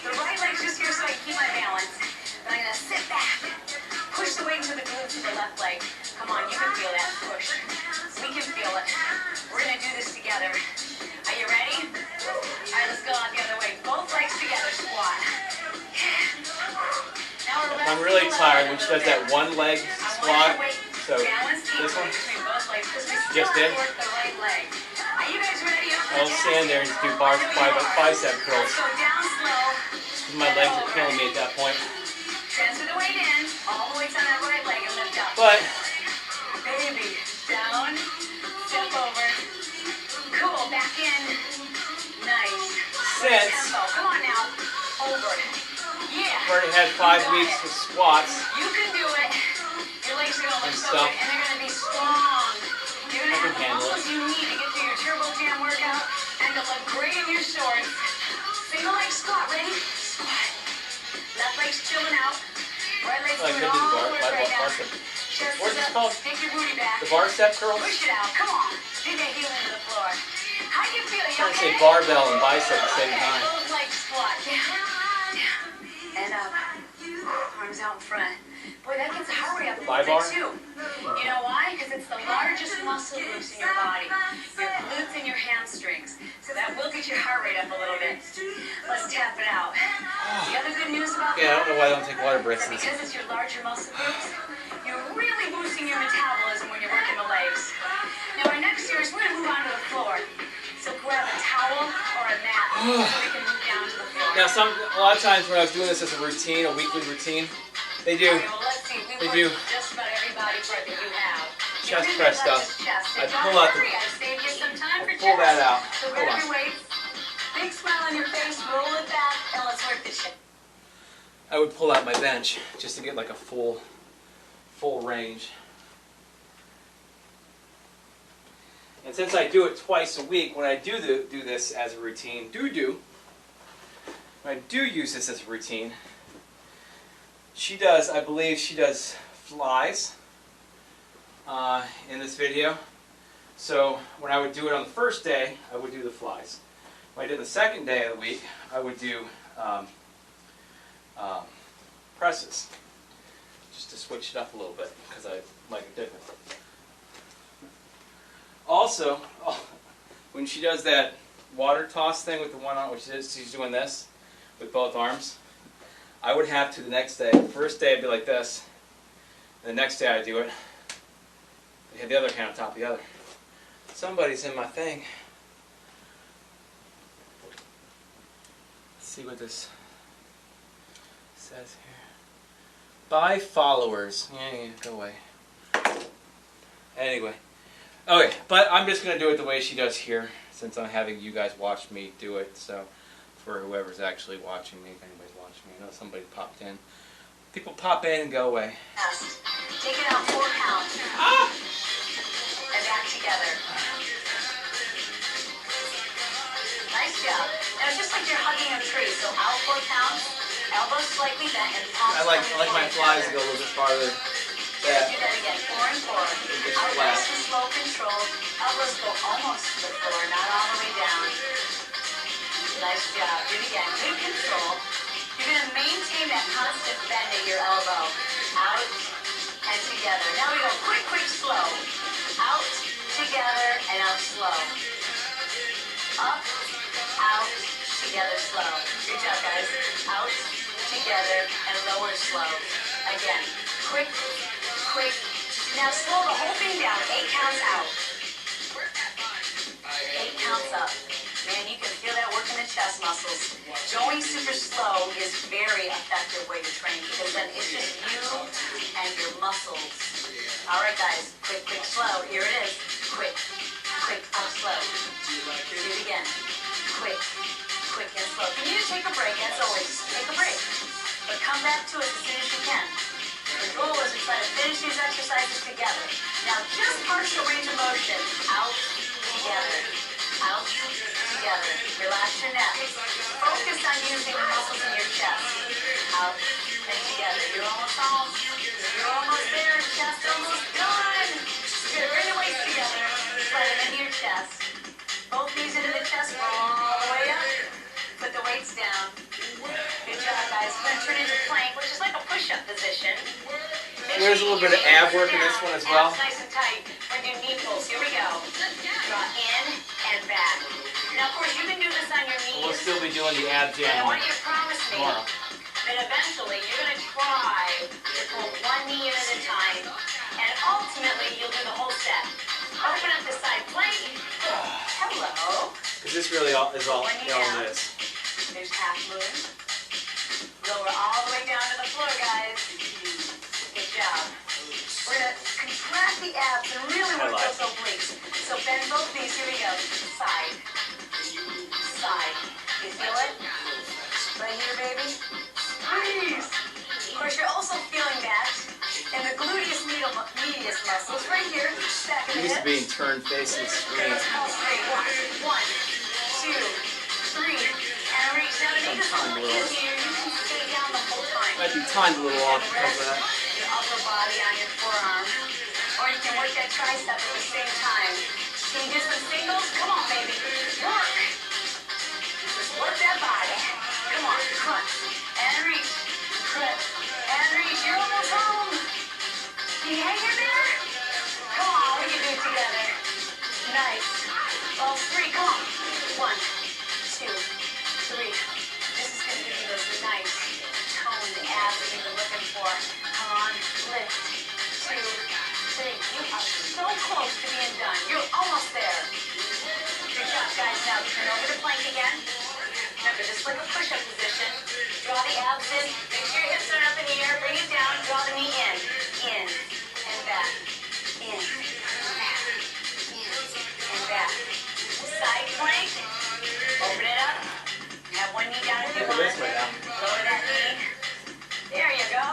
The right leg's just here so I can keep my balance. Then I'm going to sit back. Push the weight into the glutes of the left leg. Come on, you can feel that push. We can feel it. We're going to do this together. Are you ready? All right, let's go out the other way. Both legs together, squat. Now we're I'm really tired when she does that one leg squat. So this one, just did. I'll stand there and do bicep curls. My legs are killing me at that point. Transfer the weight in, all the weight's on that right leg and lift up. But baby, down, step over. Cool, back in. Nice. since Tempo. Come on now. Over. Yeah. I've already had 5 weeks with squats, You can do it. Your legs are going to look so stuff. good, and they're going to be strong. You're going to have the handle muscles you need to get through your turbo jam workout and to look great in your shorts. Single leg squat. Ready? Squat. Left leg's chilling out. Right leg's I doing could do all the work right now. bicep. Chest What's is this up. called? Stick your booty back. The bicep curls? Push it out. Come on. Dig that heel into the floor. How do you feel? You I'm trying to say okay? barbell and bicep at the same Okay, time. both legs squat. Down. And up. Arms out in front. Boy, that gets the heart rate up a little Bar? bit too. You know why? Because it's the largest muscle groups in your body. Your glutes and your hamstrings. So that will get your heart rate up a little bit. Let's tap it out. The other good news about Yeah, I don't know why I don't that take water breaks. because it's your larger muscle groups, you're really boosting your metabolism when you're working the legs. Now our next series, we're going to move on to the floor. So grab a towel or a mat so we can move down to the floor. Now, a lot of times when I was doing this as a routine, a weekly routine, they do Okay, well, let's see. We do worked just about every body part that you have. chest You press did stuff. just chest. I'd Don't pull out worry, I saved you some time for pull chest. that out. So Hold grab on. your weights, big smile on your face, roll it back, and let's work the chest. I would pull out my bench just to get like a full range. And since I do it twice a week, when I do this as a routine, when I do use this as a routine, I believe she does flies in this video. So when I would do it on the first day, I would do the flies. When I did the second day of the week, I would do presses, just to switch it up a little bit, because I like it different. Also, when she does that water toss thing with the one arm, which is she's doing this with both arms, I would have to the next day. The first day I'd be like this, and the next day I'd do it. I had the other hand on top of the other. Somebody's in my thing. Let's see what this says here. By followers. Yeah, go away. Anyway. Okay, but I'm just going to do it the way she does here, since I'm having you guys watch me do it. So, for whoever's actually watching me, if anybody's watching me, I know somebody popped in. People pop in and go away. Take it out 4 counts. Ah! And back together. Nice job. Now just like you're hugging a tree, so out 4 counts, elbows slightly bent, and palms I like my flies to go a little bit farther. Yeah. Do that again. 4 and 4. Out flat. nice and slow control. Elbows go almost to the floor, not all the way down. Nice job. Do it again. Good control. You're going to maintain that constant bend at your elbow. Out and together. Now we go quick, slow. Out, together, and out slow. Up, out, together, slow. Good job, guys. Out, together, and lower slow. Again. Quick. Now slow the whole thing down. 8 counts out. 8 counts up. Man, you can feel that work in the chest muscles. Going super slow is very effective way to train because then it's just you and your muscles. All right, guys, quick, quick, slow. Here it is. Quick, quick, up, slow. Do it again. Quick, quick, and slow. If you need to take a break, as always, take a break. But come back to it as soon as you can. The goal is to try to finish these exercises together. Now, just partial range of motion. Out, together. Out, together. Relax your neck. Focus on using the muscles in your chest. Out and together. You're almost home. You're almost there. Chest almost done. Good. Bring the weights together. Slide it into your chest. Both knees into the chest. Roll all the way up. Put the weights down. Good job, guys. We're going to turn into plank, which is like a push-up position. There's a little bit of ab work in this one as well. Abs nice and tight. We're going to do knee pulls. Here we go. Draw in and back. Now, of course, you can do this on your knees. We'll still be doing the ab And I jam want you to promise me tomorrow. that eventually you're going to try to pull one knee in at a time, and ultimately you'll do the whole set. Open up the side plank. Hello. Because this really is all it is. There's half moon. Lower all the way down to the floor, guys. Good job. We're going to contract the abs and really work those obliques. So bend both knees. Here we go. Side. Side. You feel it? Right here, baby. Squeeze. Of course, you're also feeling that in the gluteus medius muscles right here. Back of the It used to be in hips. turn facing Okay, screen. let's pulse straight. One, two, three, and reach. Now to make this a little easier, you can stay down the whole time. Might be timed a little off because of that. Your upper body on your forearm, or you can work that tricep at the same time. Can you do some singles? Come on, baby. Work. Just work that body. Come on, crunch and reach, crunch and reach. You're almost home. Can you hang in there? Come on, we can do it together. Nice. All three, come on. One, two, three. This is going to give you those nice toned abs that you've been looking for. Come on, lift. Two, three. You are so close to being done. You're almost there. Good job, guys. Now turn over to plank again. Remember, just like a push-up position. Draw the abs in. Make sure your hips are up in the air. Bring it down. Draw the knee in. In and back. In and back. In and back. Side plank. Open it up. Have one knee down if you Look want. at this way now. Lower that knee. There you go.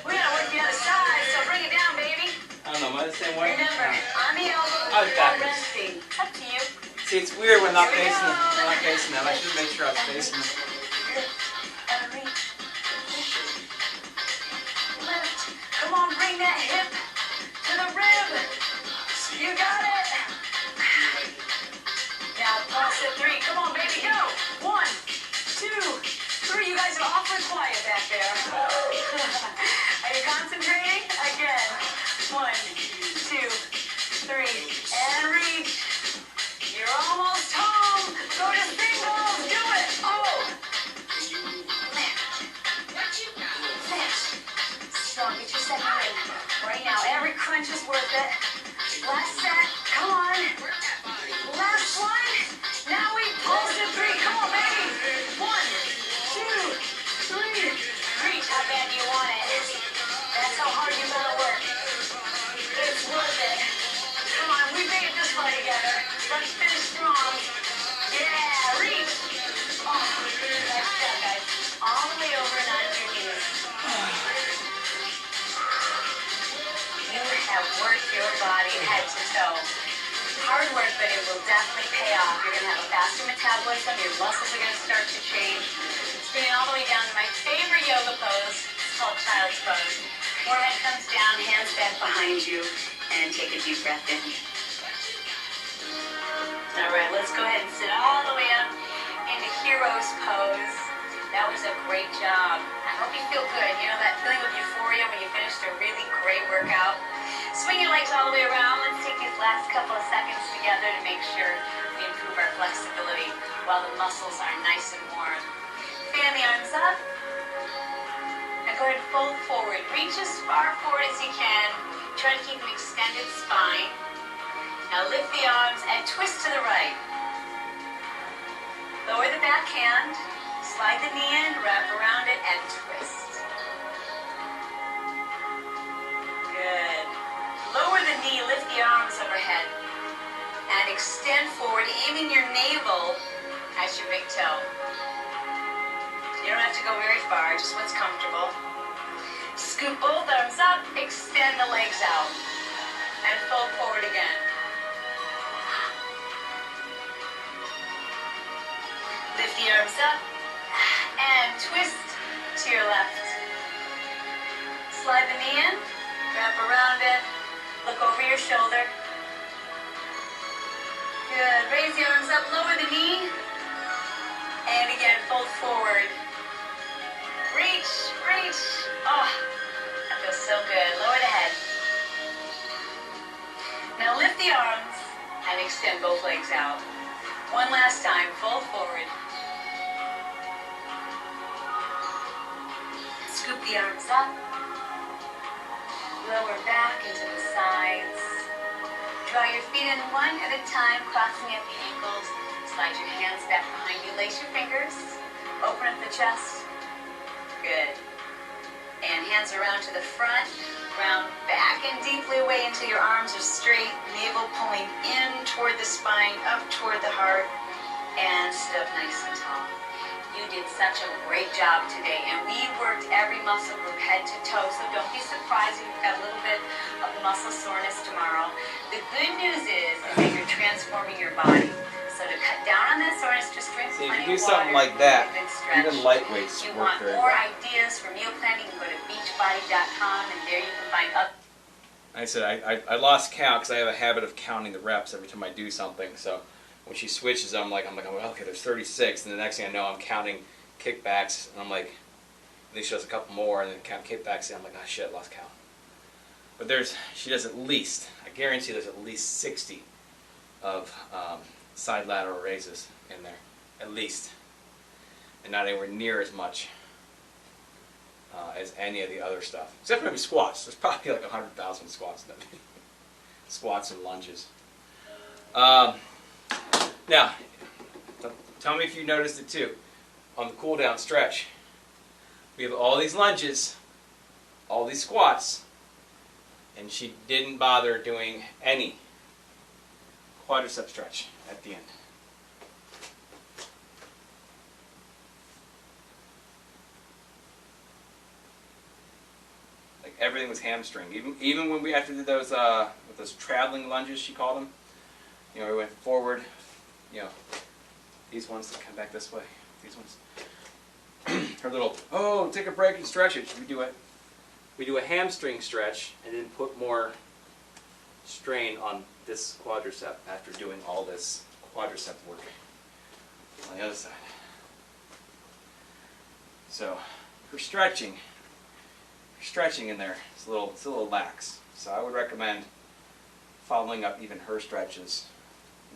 We gotta work the other side, so bring it down, baby. I don't know, am I the same way? Remember, on the elbow, I was or backwards. resting. Up to you. See, it's weird when I'm not Here we facing go. them. I'm not facing them. I should make sure I was facing them. And reach. Lift. Come on, bring that hip to the rib. You got it. Now pulse at three. Come on, baby, go. One, two, three. You guys are awfully quiet back there. Are you concentrating? Again. One, two, three, and reach. You're almost home. Go to singles. Do it. Oh. Lift. Strong. Get your second in. Right now. Every crunch is worth it. Last set. Come on. Last one. Now we pulse at three. Come on, baby. One, two, three. Reach how bad you want it. That's how hard you gotta work. It's worth it. Come on, we made it this far together. Let's finish strong. Yeah, reach. Oh, nice job, guys. All the way over and onto your knees. You have worked your body head to toe. Hard work, but it will definitely pay off. You're going to have a faster metabolism. Your muscles are going to start to change. Bring it all the way down to my favorite yoga pose. It's called Child's Pose. Forehead comes down, hands back behind you, and take a deep breath in. All right, let's go ahead and sit all the way up into Hero's Pose. That was a great job. I hope you feel good. You know that feeling of euphoria when you finished a really great workout? Swing your legs all the way around. Let's take these last couple of seconds together to make sure we improve our flexibility while the muscles are nice and warm. Fan the arms up. Now go ahead and fold forward. Reach as far forward as you can. Try to keep an extended spine. Now lift the arms and twist to the right. Lower the back hand, slide the knee in, wrap around it, and twist. Good. Lower the knee, lift the arms overhead, and extend forward, aiming your navel at your big toe. You don't have to go very far, just what's comfortable. Scoop both arms up, extend the legs out, and fold forward again. Lift the arms up, and twist to your left. Slide the knee in, wrap around it, look over your shoulder. Good, raise the arms up, lower the knee, and again, fold forward. Reach, reach. Oh, that feels so good. Lower the head. Now lift the arms and extend both legs out. One last time, fold forward. Scoop the arms up. Lower back into the sides. Draw your feet in one at a time, crossing at the ankles. Slide your hands back behind you. Lace your fingers. Open up the chest. Good. And hands around to the front, round back and deeply away until your arms are straight, navel pulling in toward the spine, up toward the heart, and sit up nice and tall. You did such a great job today, and we worked every muscle group head to toe, so don't be surprised if you've got a little bit of muscle soreness tomorrow. The good news is that you're transforming your body. So to cut down on that soreness, just drink See, if plenty you do of something water, like that, get a good stretch. even lightweights You work want very more well. ideas for meal planning, you can go to beachbody.com, and there you can find other. I said I lost count because I have a habit of counting the reps every time I do something. So when she switches, I'm like, well, okay, there's 36, and the next thing I know, I'm counting kickbacks, and I'm like, and then she does a couple more, and then count kickbacks, and I'm like, oh shit, lost count. But she does at least, I guarantee there's at least 60 of side lateral raises in there, at least, and not anywhere near as much as any of the other stuff, except for maybe squats. There's probably like 100,000 squats in that video. Squats and lunges. Now, tell me if you noticed it too. On the cool down stretch, we have all these lunges, all these squats, and she didn't bother doing any quadricep stretch at the end. Like everything was hamstring. Even when we after did those with those traveling lunges, she called them. You know, we went forward. You know, these ones that come back this way. These ones. Her little, oh, take a break and stretch it. We do a hamstring stretch and then put more strain on this quadricep after doing all this quadricep work on the other side. So her stretching in there is a little lax. So I would recommend following up even her stretches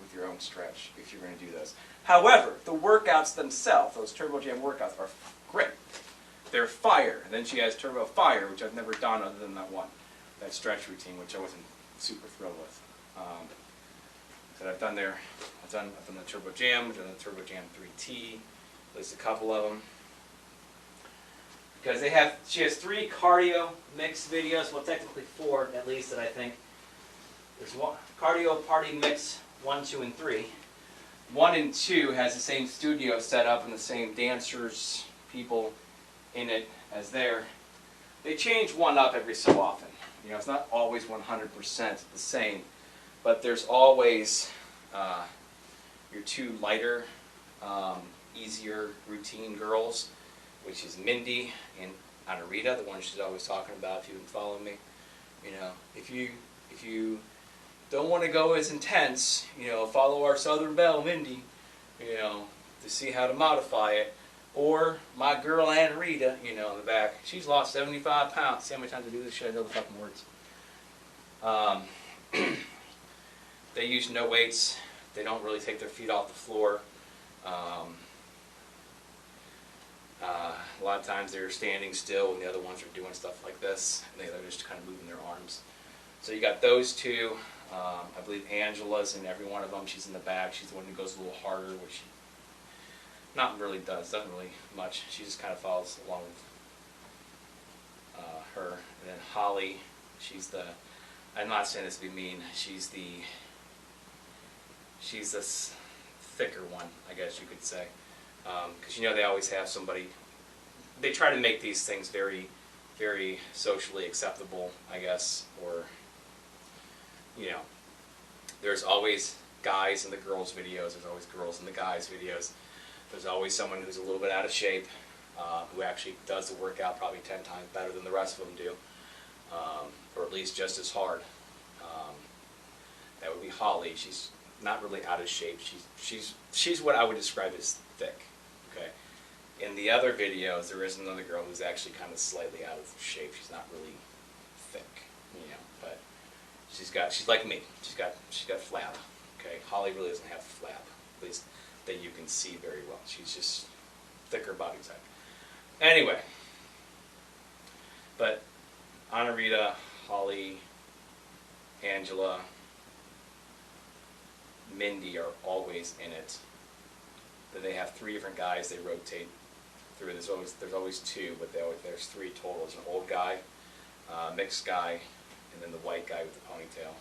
with your own stretch if you're going to do those. However, the workouts themselves, those Turbo Jam workouts, are great. They're fire. And then she has Turbo Fire, which I've never done other than that stretch routine, which I wasn't super thrilled with. That I've done the Turbo Jam, I've done the Turbo Jam 3T, at least a couple of them. Because she has 3 cardio mix videos, well technically 4 at least that I think. There's one cardio party mix 1, 2, and 3. 1 and 2 has the same studio set up and the same dancers, people in it as there. They change one up every so often. You know, it's not always 100% the same, but there's always your 2 lighter, easier routine girls, which is Mindy and Anarita, the one she's always talking about if you've been following me. You know, if you don't want to go as intense, you know, follow our Southern Belle, Mindy, you know, to see how to modify it. Or my girl Anarita, you know, in the back. She's lost 75 pounds. See how many times I do this shit? I know the fucking words. They use no weights. They don't really take their feet off the floor. A lot of times they're standing still and the other ones are doing stuff like this. And they're just kind of moving their arms. So you got those 2. I believe Angela's in every one of them. She's in the back. She's the one who goes a little harder. not really doesn't really much. She just kind of follows along with her. And then Holly, she's the, I'm not saying this to be mean, she's this thicker one, I guess you could say. Because they always have somebody, they try to make these things very, very socially acceptable, I guess, or, there's always guys in the girls' videos, there's always girls in the guys' videos, there's always someone who's a little bit out of shape, who actually does the workout probably 10 times better than the rest of them do, or at least just as hard. That would be Holly. She's not really out of shape. She's what I would describe as thick. Okay. In the other videos, there is another girl who's actually kind of slightly out of shape. She's not really thick, but she's like me. She's got flab. Okay. Holly really doesn't have flab, at least that you can see very well. She's just thicker body type. Anyway, but Anarita, Holly, Angela, Mindy are always in it. Then they have 3 different guys they rotate through. There's always 2, but there's 3 total. There's an old guy, mixed guy, and then the white guy with the ponytail.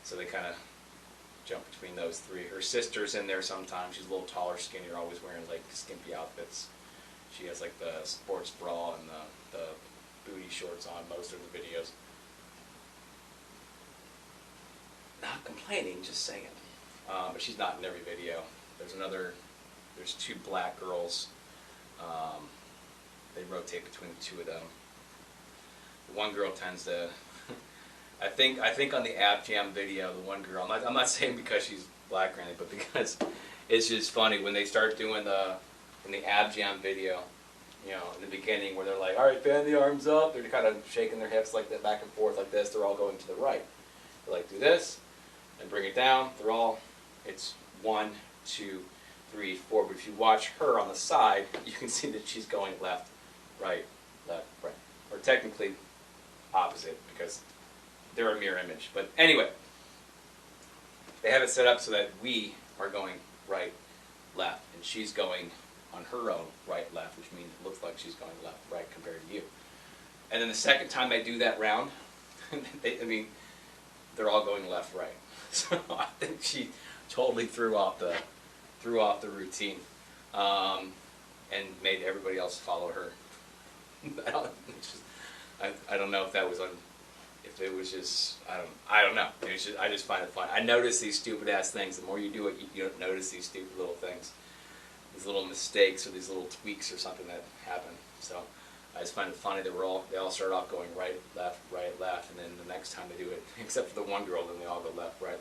So they kind of jump between those 3. Her sister's in there sometimes. She's a little taller, skinnier, always wearing like skimpy outfits. She has like the sports bra and the booty shorts on most of the videos. Not complaining, just saying. But she's not in every video. There's 2 black girls. They rotate between the 2 of them. The one girl tends to, I think on the Ab Jam video, the one girl, I'm not saying because she's black or anything, but because it's just funny when they start doing in the Ab Jam video, in the beginning where they're like, all right, fan the arms up, they're kind of shaking their hips like that back and forth like this, they're all going to the right. They're like, do this, and bring it down, it's 1, 2, 3, 4, but if you watch her on the side, you can see that she's going left, right, or technically opposite, because they're a mirror image. But anyway, they have it set up so that we are going right, left, and she's going on her own right, left, which means it looks like she's going left, right compared to you. And then the second time they do that round, they're all going left, right. So I think she totally threw off the routine, and made everybody else follow her. I don't know if that was if it was just, I don't know. I just find it fun. I notice these stupid ass things. The more you do it, you don't notice these stupid little things, these little mistakes or these little tweaks or something that happen. So I just find it funny that they all start off going right, left, and then the next time they do it, except for the one girl, then they all go left, right.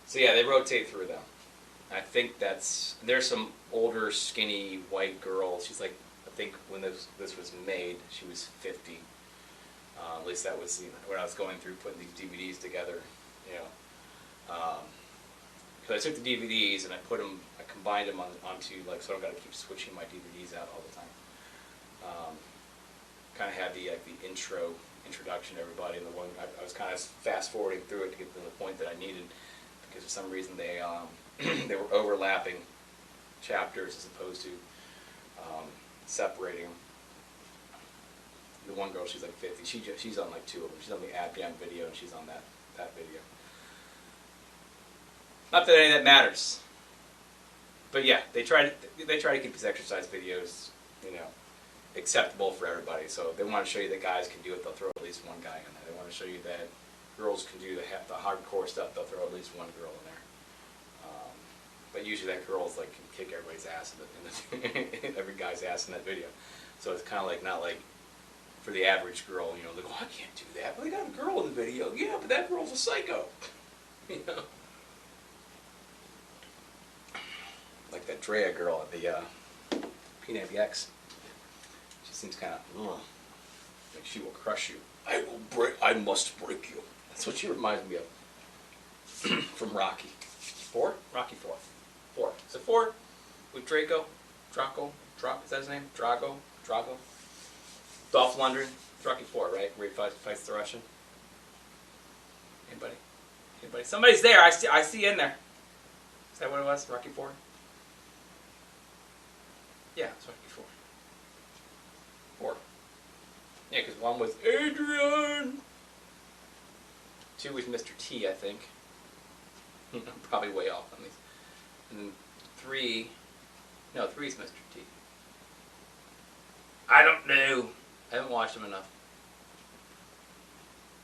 So yeah, they rotate through them. I think there's some older, skinny, white girl. She's like, I think when this was made, she was 50. At least that was when I was going through putting these DVDs together. Because I took the DVDs and I combined them onto, like, so I don't got to keep switching my DVDs out all the time. Kind of had the introduction to everybody, and I was kind of fast forwarding through it to get to the point that I needed, because for some reason they they were overlapping chapters as opposed to separating them. The one girl, she's like 50. She's on like 2 of them. She's on the Ab Jam video, and she's on that video. Not that any of that matters, but yeah, they try to keep these exercise videos, acceptable for everybody. So if they want to show you that guys can do it, they'll throw at least one guy in there. They want to show you that girls can do the hardcore stuff, they'll throw at least one girl in there. But usually that girl's like can kick everybody's ass in every guy's ass in that video. So it's kind of like not like for the average girl, like, oh, I can't do that. But they got a girl in the video. Yeah, but that girl's a psycho. Like that Drea girl at the P90X. She seems kind of, like she will crush you. I must break you. That's what she reminds me of. From Rocky. 4? Rocky 4. 4. Is it 4? With Draco? Is that his name? Drago? Dolph Lundgren? Rocky 4, right? Where he fights the Russian? Anybody? Anybody? Somebody's there. I see you in there. Is that what it was? Rocky 4? Yeah, it's Rocky 4. 4. Yeah, because 1 was Adrian. 2 was Mr. T, I think. I'm probably way off on these. And then 3, no, 3 is Mr. T. I don't know. I haven't watched them enough.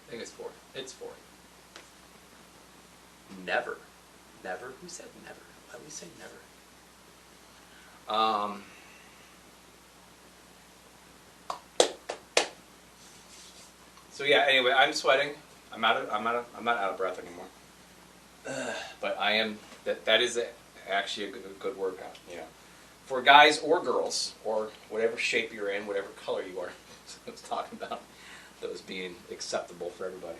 I think it's 4. It's 4. Never. Never? Who said never? Why would we say never? So yeah, anyway, I'm sweating. I'm not out of breath anymore. But I am, that is actually a good workout, you know. For guys or girls, or whatever shape you're in, whatever color you are. I was talking about those being acceptable for everybody.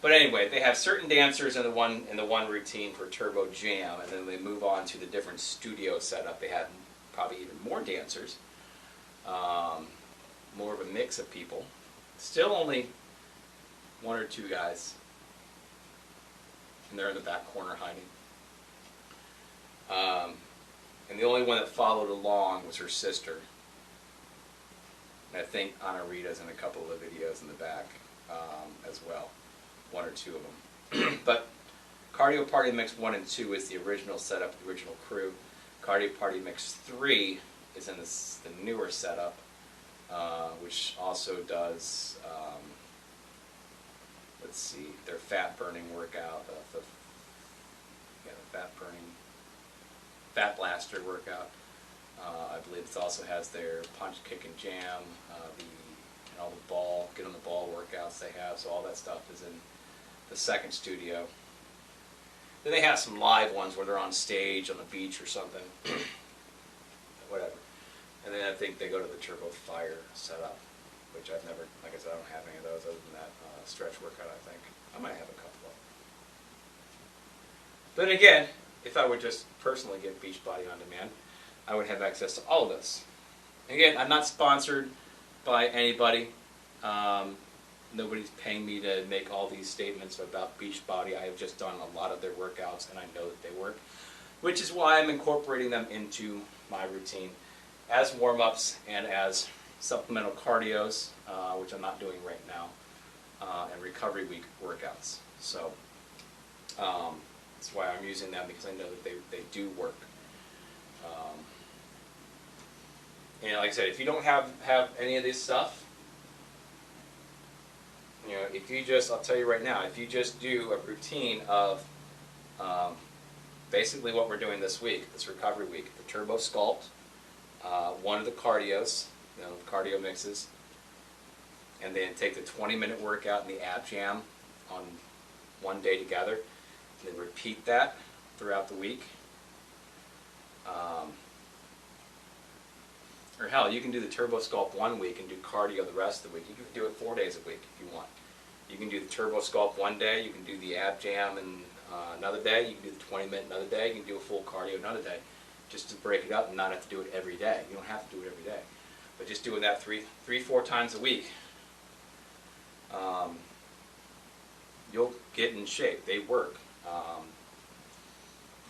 But anyway, they have certain dancers in the one routine for Turbo Jam, and then they move on to the different studio setup. They have probably even more dancers, more of a mix of people. Still only 1 or 2 guys, and they're in the back corner hiding. And the only one that followed along was her sister. And I think Ana Rita's in a couple of the videos in the back as well. 1 or 2 of them. But Cardio Party Mix 1 and 2 is the original setup, the original crew. Cardio Party Mix 3 is in the newer setup, which also does, let's see, their fat burning workout, the fat blaster workout. I believe it also has their punch, kick, and jam, and all the ball, get on the ball workouts they have. So all that stuff is in the second studio. Then they have some live ones where they're on stage on the beach or something, whatever. And then I think they go to the Turbo Fire setup, which I've never, like I said, I don't have any of those other than that stretch workout, I think. I might have a couple of them. But again, if I would just personally get Beachbody on demand, I would have access to all of this. Again, I'm not sponsored by anybody. Nobody's paying me to make all these statements about Beachbody. I have just done a lot of their workouts, and I know that they work, which is why I'm incorporating them into my routine as warm-ups and as supplemental cardios, which I'm not doing right now, and recovery week workouts. So that's why I'm using them, because I know that they do work. And like I said, if you don't have any of this stuff, you know, if you just, I'll tell you right now, if you just do a routine of basically what we're doing this week, this recovery week, the Turbo Sculpt, 1 of the cardios, you know, cardio mixes, and then take the 20-minute workout and the ab jam on one day together, and then repeat that throughout the week. Or hell, you can do the Turbo Sculpt 1 week and do cardio the rest of the week. You can do it 4 days a week if you want. You can do the Turbo Sculpt 1 day, you can do the ab jam and another day, you can do the 20-minute another day, you can do a full cardio another day, just to break it up and not have to do it every day. You don't have to do it every day. But just doing that 4 times a week, you'll get in shape. They work.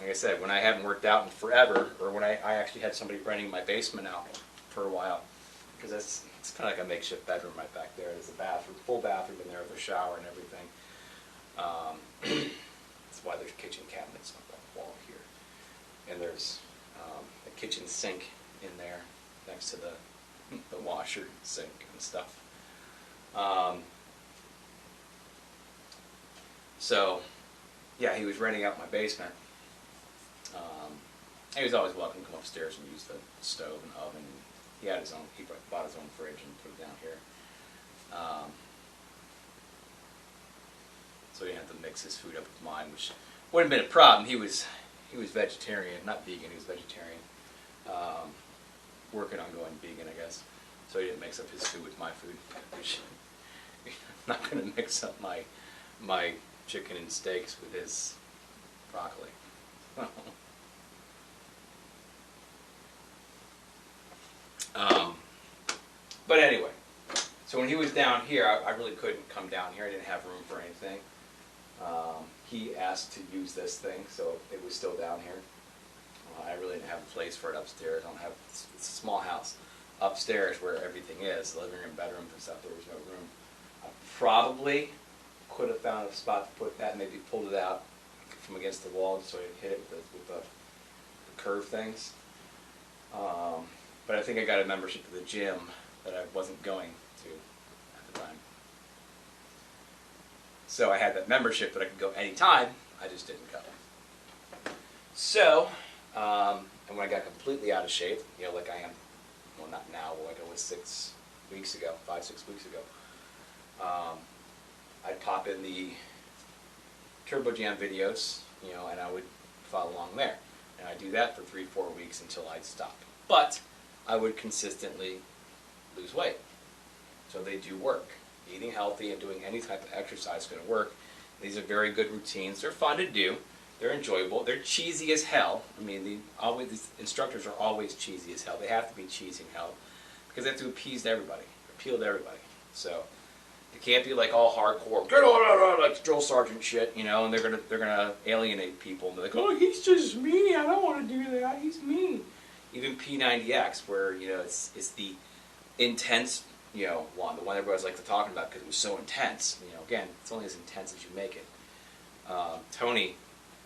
Like I said, when I haven't worked out in forever, or when I actually had somebody renting my basement out for a while, because it's kind of like a makeshift bedroom right back there. There's a bathroom, full bathroom in there with a shower and everything. That's why there's kitchen cabinets on the wall here. And there's a kitchen sink in there next to the washer sink and stuff. So, yeah, he was renting out my basement. He was always welcome to come upstairs and use the stove and oven. He had his own. He bought his own fridge and put it down here. So he had to mix his food up with mine, which wouldn't have been a problem. He was vegetarian, not vegan. He was vegetarian, working on going vegan, I guess. So he didn't mix up his food with my food. Which I'm not going to mix up my chicken and steaks with his broccoli. But anyway, So when he was down here, I really couldn't come down here. I didn't have room for anything. He asked to use this thing, so it was still down here. I really didn't have a place for it upstairs. I don't have, it's a small house. Upstairs where everything is, the living room, bedrooms and stuff, there was no room. I probably could have found a spot to put that, maybe pulled it out from against the wall just so I could hit it with the curved things. But I think I got a membership to the gym that I wasn't going to at the time. So I had that membership that I could go anytime, I just didn't go. So, and when I got completely out of shape, you know, like I am, well not now, like I was 6 weeks ago, 5, 6 weeks ago, I'd pop in the Turbo Jam videos, you know, and I would follow along there. And I'd do that for 3, 4 weeks until I'd stop. But I would consistently lose weight. So they do work. Eating healthy and doing any type of exercise is going to work. These are very good routines. They're fun to do. They're enjoyable. They're cheesy as hell. I mean, these instructors are always cheesy as hell. They have to be cheesy as hell because they have to appease everybody, appeal to everybody. So it can't be like all hardcore, get on, like drill sergeant shit, you know. And they're gonna alienate people. And they're like, oh, he's just mean. I don't want to do that. He's mean. Even P90X, where you know it's the intense, you know, the one everybody's like to talk about because it was so intense. You know, again, it's only as intense as you make it. Tony,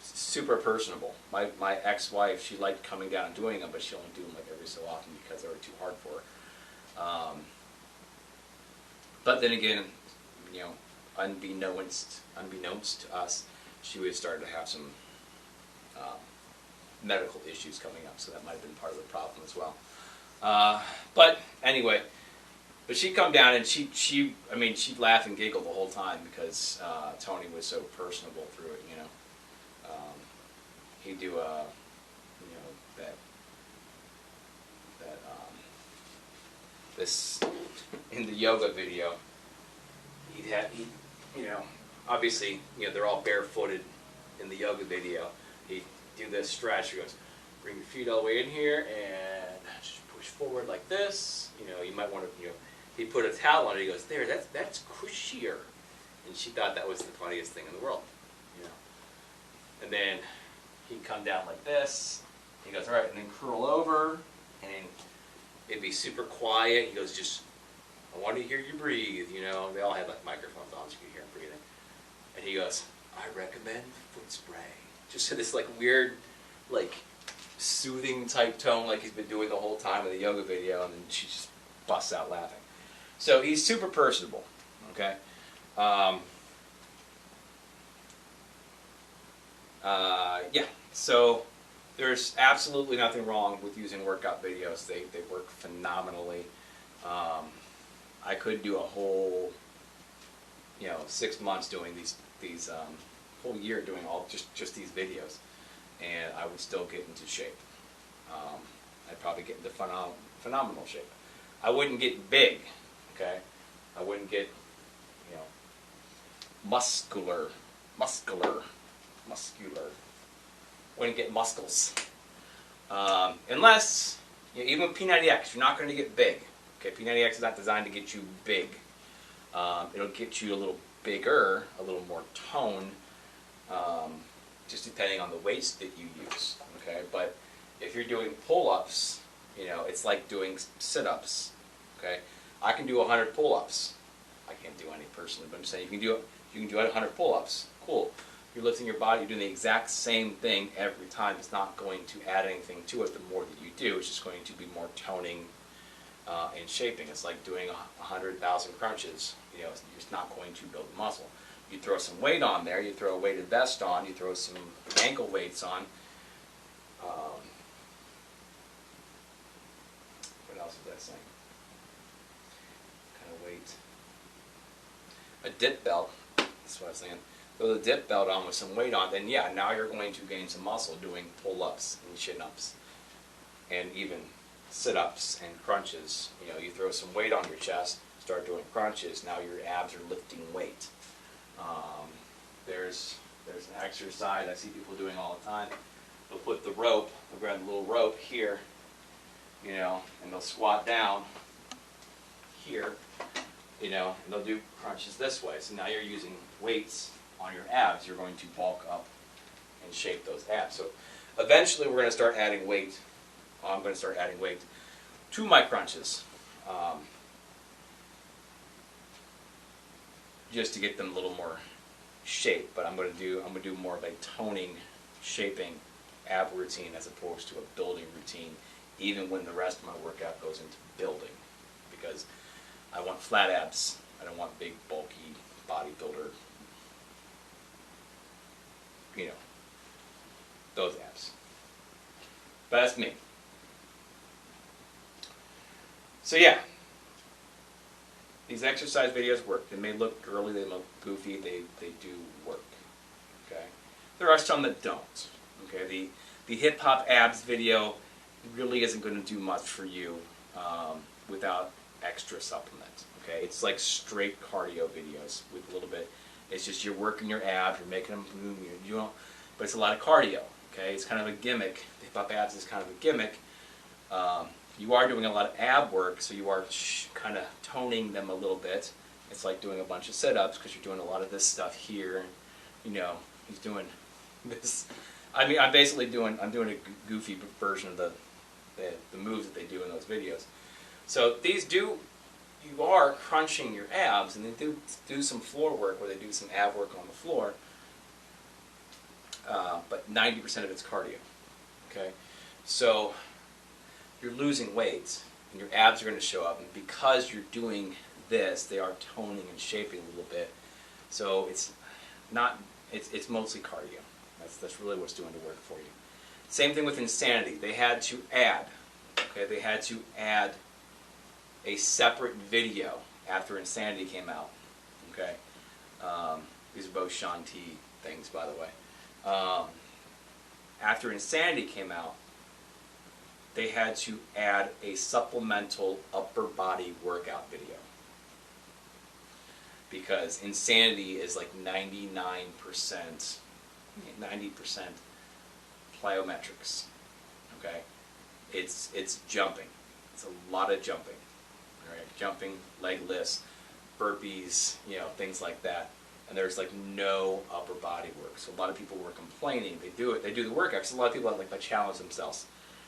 super personable. My ex-wife, she liked coming down and doing them, but she only do them like every so often because they were too hard for her. But then again, you know, unbeknownst to us, she was starting to have some medical issues coming up, so that might have been part of the problem as well. But anyway, but she'd come down and she'd laugh and giggle the whole time because Tony was so personable through it, you know. He'd do you know, this in the yoga video. He you know, obviously, you know, they're all barefooted in the yoga video. He'd do this stretch. He goes, bring your feet all the way in here and just push forward like this. You know, you might want to, you know, he put a towel on it. He goes, there, that's cushier. And she thought that was the funniest thing in the world, you know. And then he'd come down like this. He goes, all right, and then curl over, and it'd be super quiet. He goes, just, I want to hear you breathe, you know. They all had like microphones on so you could hear him breathing. And he goes, I recommend foot spray. Just in this like weird, like soothing type tone like he's been doing the whole time in the yoga video, and then she just busts out laughing. So he's super personable, okay? Yeah, so there's absolutely nothing wrong with using workout videos. They work phenomenally. I could do a whole, you know, 6 months doing these whole year doing all just these videos, and I would still get into shape. I'd probably get into phenomenal shape. I wouldn't get big, okay? I wouldn't get, you know, muscular. Wouldn't get muscles. Unless, you know, even with P90X, you're not going to get big. Okay, P90X is not designed to get you big. It'll get you a little bigger, a little more tone, just depending on the weights that you use. Okay, but if you're doing pull-ups, you know, it's like doing sit-ups. Okay, I can do 100 pull-ups. I can't do any personally, but I'm saying you can do 100 pull-ups. Cool. You're lifting your body, you're doing the exact same thing every time. It's not going to add anything to it the more that you do. It's just going to be more toning and shaping. It's like doing 100,000 crunches. You know, it's not going to build muscle. You throw some weight on there, you throw a weighted vest on, you throw some ankle weights on. What else was I saying? What kind of weight? A dip belt, that's what I was saying. Throw the dip belt on with some weight on, then yeah, now you're going to gain some muscle doing pull-ups and chin-ups and even sit-ups and crunches. You know, you throw some weight on your chest, start doing crunches, now your abs are lifting weight. There's an exercise I see people doing all the time. They'll put the rope, they'll grab the little rope here, you know, and they'll squat down here, you know, and they'll do crunches this way. So now you're using weights on your abs. You're going to bulk up and shape those abs. So eventually we're going to start adding weight. I'm going to start adding weight to my crunches, just to get them a little more shape. But I'm going to do more of a toning, shaping ab routine as opposed to a building routine, even when the rest of my workout goes into building, because I want flat abs. I don't want big, bulky bodybuilder, you know, those abs. But that's me. So yeah, these exercise videos work. They may look girly, they look goofy, they do work. Okay, there are some that don't. Okay, the hip hop abs video really isn't going to do much for you without extra supplement. Okay, it's like straight cardio videos with a little bit. It's just you're working your abs, you're making them move, you know, but it's a lot of cardio. Okay, it's kind of a gimmick. The hip hop abs is kind of a gimmick. You are doing a lot of ab work, so you are kind of toning them a little bit. It's like doing a bunch of sit-ups because you're doing a lot of this stuff here. You know, he's doing this. I mean, I'm doing a goofy version of the moves that they do in those videos. So you are crunching your abs, and they do some floor work where they do some ab work on the floor. But 90% of it's cardio. Okay, so you're losing weight, and your abs are going to show up, and because you're doing this, they are toning and shaping a little bit. So it's mostly cardio. That's really what's doing the work for you. Same thing with Insanity. They had to add a separate video after Insanity came out. Okay, these are both Sean T things, by the way. After Insanity came out, they had to add a supplemental upper body workout video, because Insanity is like 99%, 90% plyometrics. Okay, it's jumping. It's a lot of jumping. All right, jumping, leg lifts, burpees, you know, things like that. And there's like no upper body work. So a lot of people were complaining. They do the workout. Because a lot of people like challenge themselves.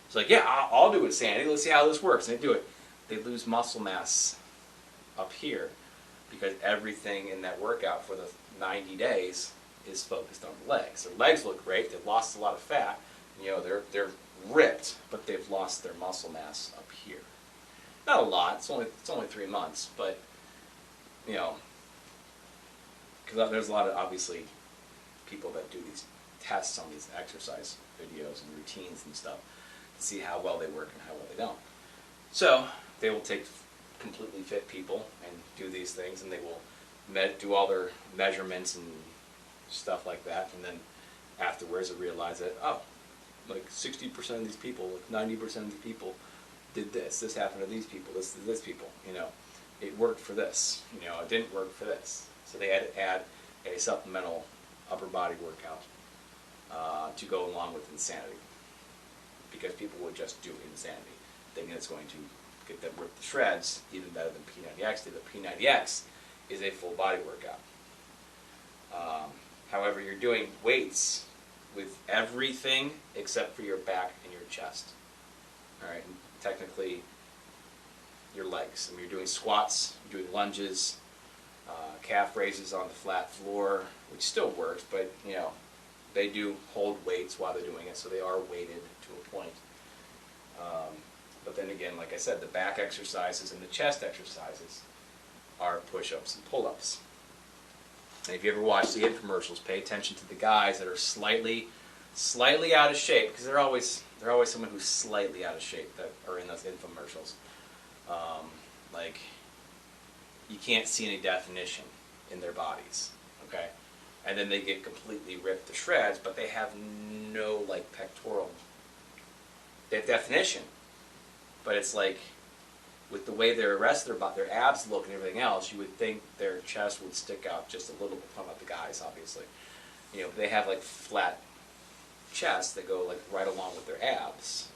It's like, yeah, I'll do Insanity. Let's see how this works. And they do it. They lose muscle mass up here because everything in that workout for the 90 days is focused on the legs. Their legs look great. They've lost a lot of fat. You know, they're ripped, but they've lost their muscle mass up here. Not a lot. It's only 3 months, but you know, because there's a lot of obviously people that do these tests on these exercise videos and routines and stuff to see how well they work and how well they don't. So they will take completely fit people and do these things, and they will do all their measurements and stuff like that, and then afterwards they realize that, oh, like 60% of these people, like 90% of these people did this. This happened to these people. This to this people. You know, it worked for this. You know, it didn't work for this. So they had to add a supplemental upper body workout to go along with Insanity, because people would just do Insanity, thinking it's going to get them ripped to shreds even better than P90X did. The P90X is a full body workout. However, you're doing weights with everything except for your back and your chest. All right, and technically your legs. I mean, you're doing squats, you're doing lunges, calf raises on the flat floor, which still works, but you know, they do hold weights while they're doing it, so they are weighted to a point. But then again, like I said, the back exercises and the chest exercises are push-ups and pull-ups. And if you ever watch the infomercials, pay attention to the guys that are slightly out of shape, because they're always someone who's slightly out of shape that are in those infomercials. Like, you can't see any definition in their bodies, okay? And then they get completely ripped to shreds, but they have no, like, pectoral. They have definition, but it's like, with the way their rest of their abs look and everything else, you would think their chest would stick out just a little bit. I'm talking about the guys, obviously. You know, they have like flat chests that go like right along with their abs.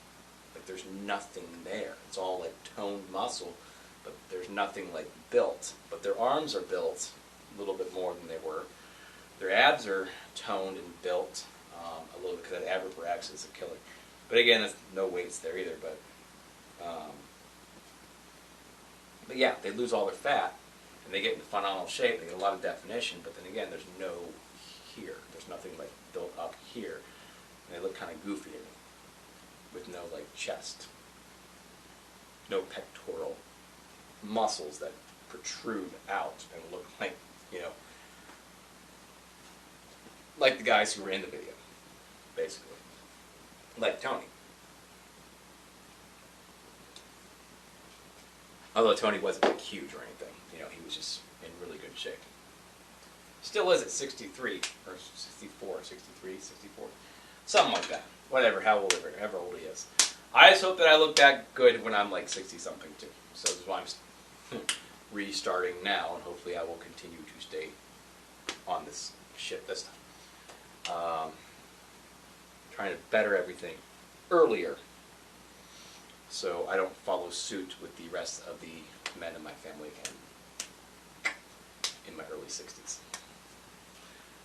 Like there's nothing there. It's all like toned muscle, but there's nothing like built, but their arms are built a little bit more than they were. Their abs are toned and built a little bit, because that ab ripper action is a killer. But again, there's no weights there either. But yeah, they lose all their fat, and they get into phenomenal shape. They get a lot of definition, but then again, there's no here. There's nothing like built up here, and they look kind of goofy to me, with no like chest, no pectoral muscles that protrude out and look like, you know, like the guys who were in the video, basically, like Tony. Although Tony wasn't like huge or anything, you know, he was just in really good shape. Still is at 63, or 64, 63, 64, something like that. Whatever, however old he is. I just hope that I look that good when I'm like 60-something too. So that's why I'm restarting now, and hopefully I will continue to stay on this shit this time. Trying to better everything earlier, so I don't follow suit with the rest of the men in my family and in my early 60s.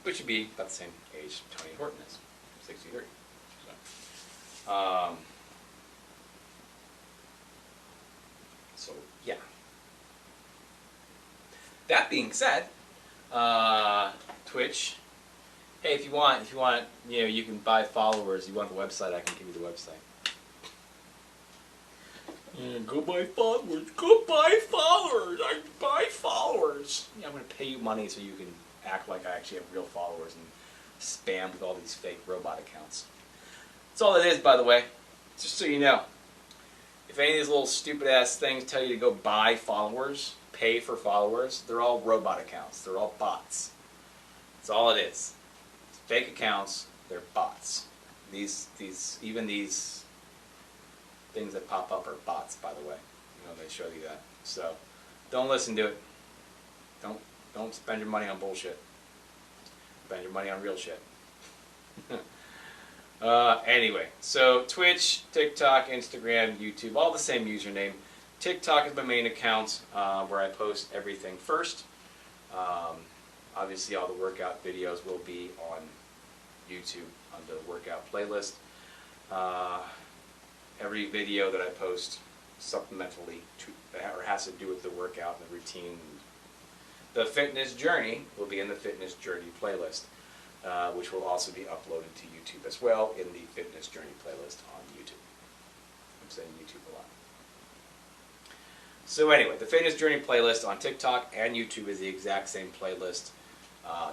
Which would be about the same age Tony Horton is, 63. So yeah. That being said, Twitch. Hey, if you want, you know, you can buy followers. You want the website? I can give you the website. Yeah, go buy followers. Go buy followers. I buy followers. Yeah, I'm gonna pay you money so you can act like I actually have real followers and spam with all these fake robot accounts. That's all it is, by the way. Just so you know. If any of these little stupid ass things tell you to go buy followers, pay for followers, they're all robot accounts. They're all bots. That's all it is. It's fake accounts. They're bots. Even these things that pop up are bots, by the way. You know, they show you that. So don't listen to it. Don't spend your money on bullshit. Spend your money on real shit. Anyway, so Twitch, TikTok, Instagram, YouTube, all the same username. TikTok is my main account where I post everything first. Obviously, all the workout videos will be on YouTube on the workout playlist. Every video that I post supplementally or has to do with the workout and the routine, the fitness journey will be in the fitness journey playlist, which will also be uploaded to YouTube as well in the fitness journey playlist on YouTube. I'm saying YouTube a lot. So anyway, the fitness journey playlist on TikTok and YouTube is the exact same playlist.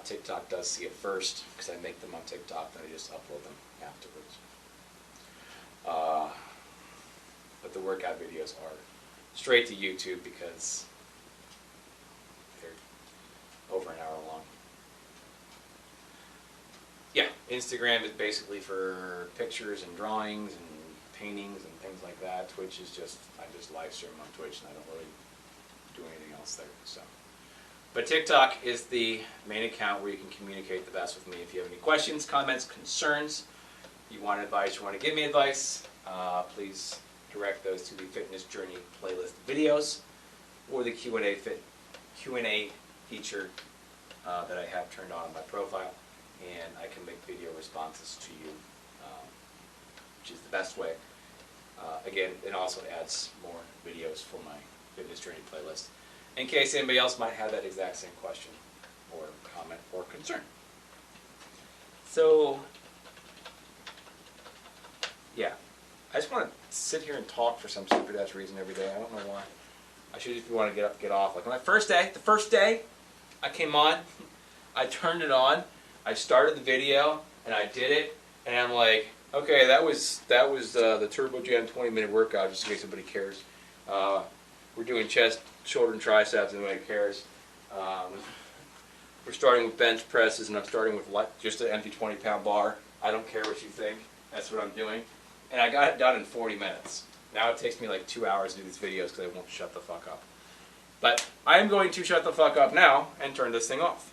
TikTok does see it first because I make them on TikTok, then I just upload them afterwards. But the workout videos are straight to YouTube because they're over an hour long. Yeah, Instagram is basically for pictures and drawings and paintings and things like that. Twitch is just, I just live stream on Twitch and I don't really do anything else there. So, but TikTok is the main account where you can communicate the best with me. If you have any questions, comments, concerns, you want advice, you want to give me advice, please direct those to the Fitness Journey playlist videos or the Q&A feature that I have turned on my profile, and I can make video responses to you, which is the best way. Again, it also adds more videos for my Fitness Journey playlist in case anybody else might have that exact same question or comment or concern. So, yeah. I just want to sit here and talk for some stupid ass reason every day. I don't know why. I should just want to get up, get off. Like the first day I came on, I turned it on, I started the video, and I did it, and I'm like, okay, that was the Turbo Jam 20-minute workout, just in case somebody cares. We're doing chest, shoulder, and triceps, and nobody cares. We're starting with bench presses, and I'm starting with just an empty 20-pound bar. I don't care what you think. That's what I'm doing. And I got it done in 40 minutes. Now it takes me like 2 hours to do these videos because I won't shut the fuck up. But I am going to shut the fuck up now and turn this thing off.